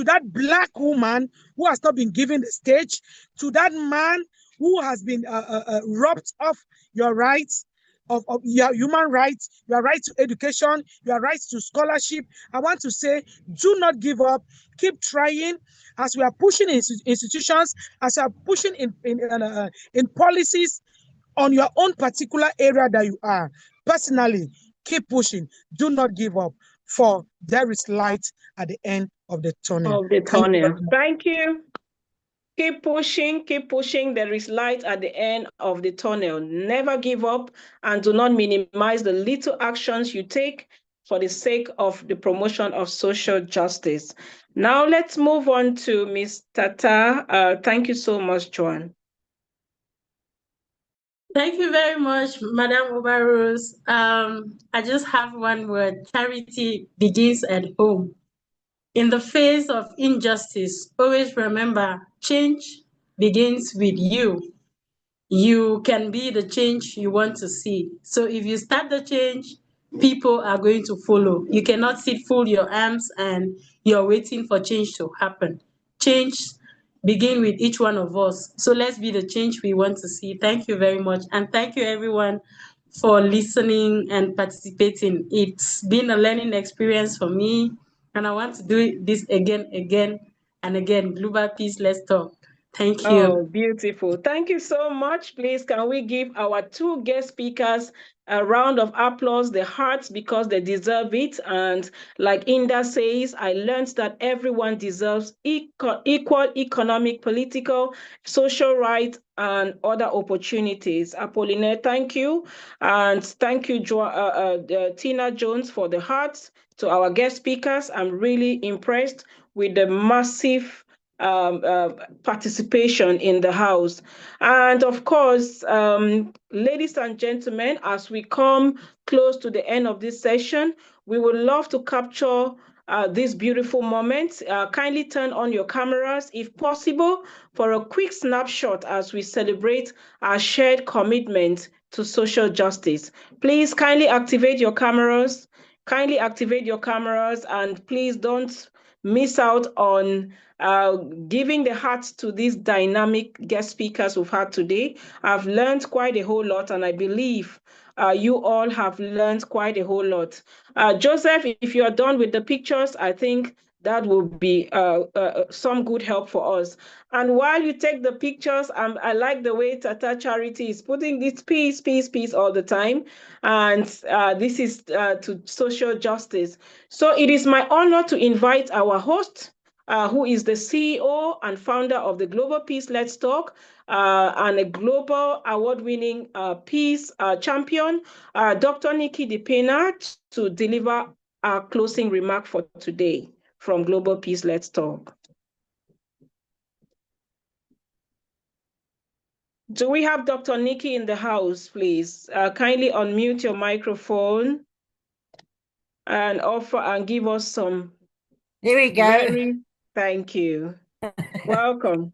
that Black woman who has not been given the stage, to that man who has been robbed of your rights, of your human rights, your right to education, your right to scholarship. I want to say, do not give up. Keep trying. As we are pushing in institutions, as we are pushing in policies on your own particular area that you are. Personally, keep pushing. Do not give up, for there is light at the end of the tunnel. Of the Thank you very tunnel. much. Thank you. Keep pushing, keep pushing. There is light at the end of the tunnel. Never give up, and do not minimize the little actions you take for the sake of the promotion of social justice. Now let's move on to Ms. Tata. Thank you so much, Joan. Thank you very much, Madam Obarose. I just have one word: charity begins at home. In the face of injustice, always remember, change begins with you. You can be the change you want to see. So if you start the change, people are going to follow. You cannot sit fold your arms and you're waiting for change to happen. Change begin with each one of us. So let's be the change we want to see. Thank you very much. And thank you everyone for listening and participating. It's been a learning experience for me, and I want to do this again and again. Global Peace, let's talk. Thank you. Oh, beautiful. Thank you so much. Please, can we give our two guest speakers a round of applause, the hearts, because they deserve it. And like Inda says, I learned that everyone deserves equal economic, political, social rights, and other opportunities. Apollinaire, thank you. And thank you, Tina Jones, for the hearts. To our guest speakers, I'm really impressed with the massive participation in the House. And of course, ladies and gentlemen, as we come close to the end of this session, we would love to capture this beautiful moment. Kindly turn on your cameras, if possible, for a quick snapshot as we celebrate our shared commitment to social justice. Please kindly activate your cameras. Kindly activate your cameras, and please don't miss out on giving the hearts to these dynamic guest speakers we've had today. I've learned quite a whole lot, and I believe you all have learned quite a whole lot. Joseph, if you are done with the pictures, I think that will be some good help for us. And while you take the pictures, I like the way Tata Charity is putting this peace all the time. And this is to social justice. So it is my honor to invite our host, who is the CEO and founder of the Global Peace Let's Talk, and a global award-winning peace champion, Dr. Nikki DePena, to deliver our closing remark for today from Global Peace Let's Talk. Do we have Dr. Nikki in the house, please? Kindly unmute your microphone and offer and give us some. There we go. Thank you. Welcome.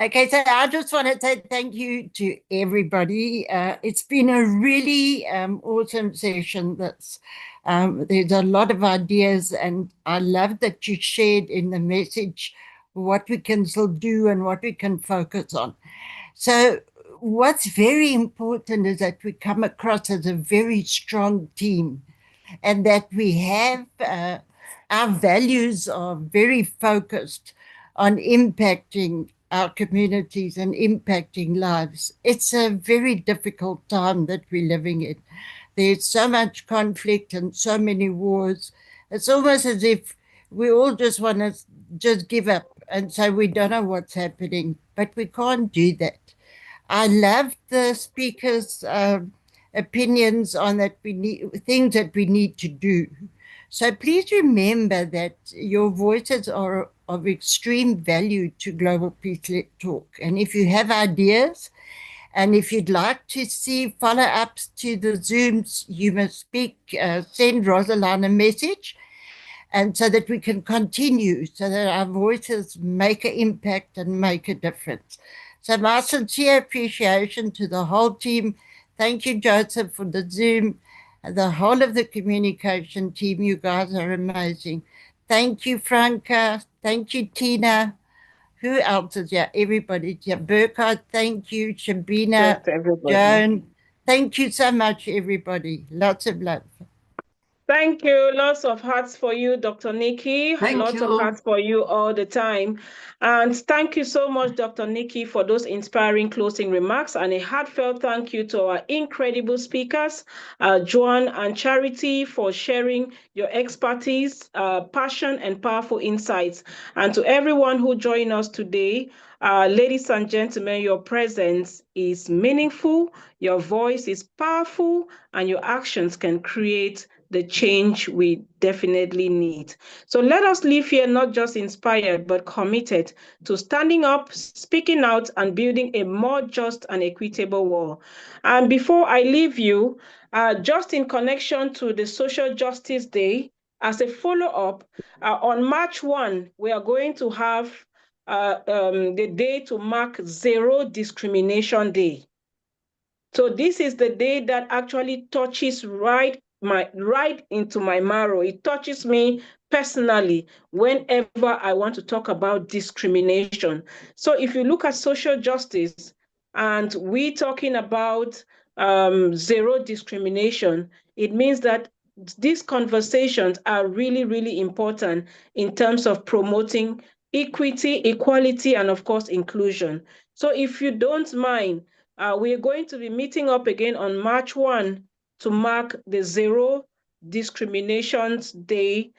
Okay, so I just want to say thank you to everybody. It's been a really awesome session. There's a lot of ideas, and I love that you shared in the message what we can still do and what we can focus on. So what's very important is that we come across as a very strong team, and that we have our values are very focused on impacting our communities and impacting lives. It's a very difficult time that we're living in. There's so much conflict and so many wars. It's almost as if we all just want to just give up and say we don't know what's happening, but we can't do that. I love the speakers' opinions on that things that we need to do. So please remember that your voices are of extreme value to Global Peace Let's Talk. And if you have ideas, and if you'd like to see follow-ups to the Zooms, you must send Rosaline a message. and so that we can continue, so that our voices make an impact and make a difference. So my sincere appreciation to the whole team. Thank you, Joseph, for the Zoom, and the whole of the communication team. You guys are amazing. Thank you, Franca. Thank you, Tina. Who else is here? Everybody. Yeah, Burkhard, thank you. Shabina, Just everybody. Joan. Thank you so much, everybody. Lots of love. Thank you. Lots of hearts for you, Dr. Nikki. Lots of hearts for you all the time. And thank you so much, Dr. Nikki, for those inspiring closing remarks. And a heartfelt thank you to our incredible speakers, Joan and Charity, for sharing your expertise, passion, and powerful insights. And to everyone who joined us today, ladies and gentlemen, your presence is meaningful, your voice is powerful, and your actions can create the change we definitely need. So let us leave here not just inspired, but committed to standing up, speaking out, and building a more just and equitable world. And before I leave you, just in connection to the Social Justice Day, as a follow-up, on March 1, we are going to have the day to mark Zero Discrimination Day. So this is the day that actually touches right into my marrow. It touches me personally whenever I want to talk about discrimination. So if you look at social justice and we talking about zero discrimination, it means that these conversations are really, really important in terms of promoting equity, equality, and of course, inclusion. So if you don't mind, we are going to be meeting up again on March 1 to mark the Zero Discrimination Day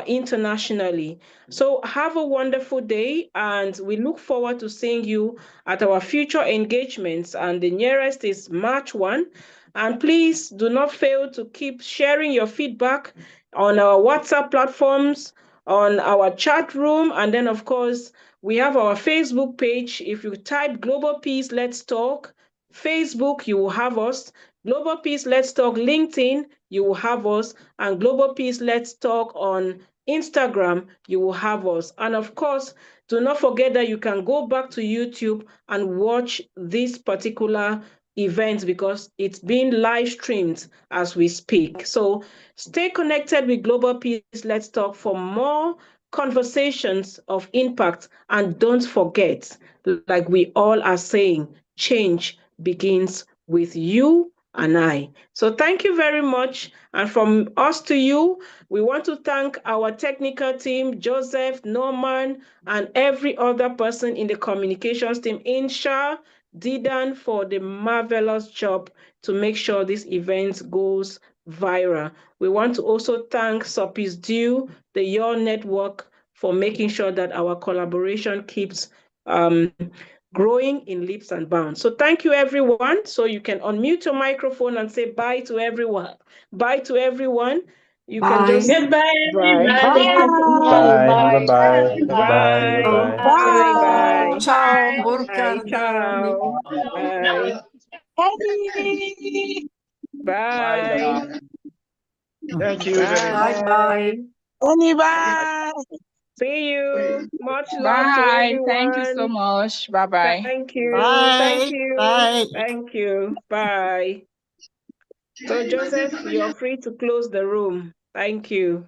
internationally. So have a wonderful day, and we look forward to seeing you at our future engagements. And the nearest is March 1. And please do not fail to keep sharing your feedback on our WhatsApp platforms, on our chat room, and then, of course, we have our Facebook page. If you type Global Peace Let's Talk, Facebook, you will have us. Global Peace Let's Talk LinkedIn, you will have us. And Global Peace Let's Talk on Instagram, you will have us. And of course, do not forget that you can go back to YouTube and watch this particular event because it's being live streamed as we speak. So stay connected with Global Peace Let's Talk for more conversations of impact. And don't forget, like we all are saying, change begins with you and I. So thank you very much. And from us to you, we want to thank our technical team, Joseph, Norman, and every other person in the communications team, Insha, Didan, for the marvelous job to make sure this event goes viral. We want to also thank SOPISDU, the Your Network, for making sure that our collaboration keeps growing in leaps and bounds. So thank you, everyone. So you can unmute your microphone and say bye to everyone. Bye to everyone. You can just Goodbye, bye. everybody. Bye. Bye. Bye. Bye. Bye. Bye. Ciao, Bye. Burkhard. Ciao. Bye. Bye. Thank you. Bye. Bye. See you. Much love to Bye. everyone. Thank you so much. Bye-bye. Thank you. Bye. Thank you. Bye. Thank you. Bye. So Joseph, you're free to close the room. Thank you.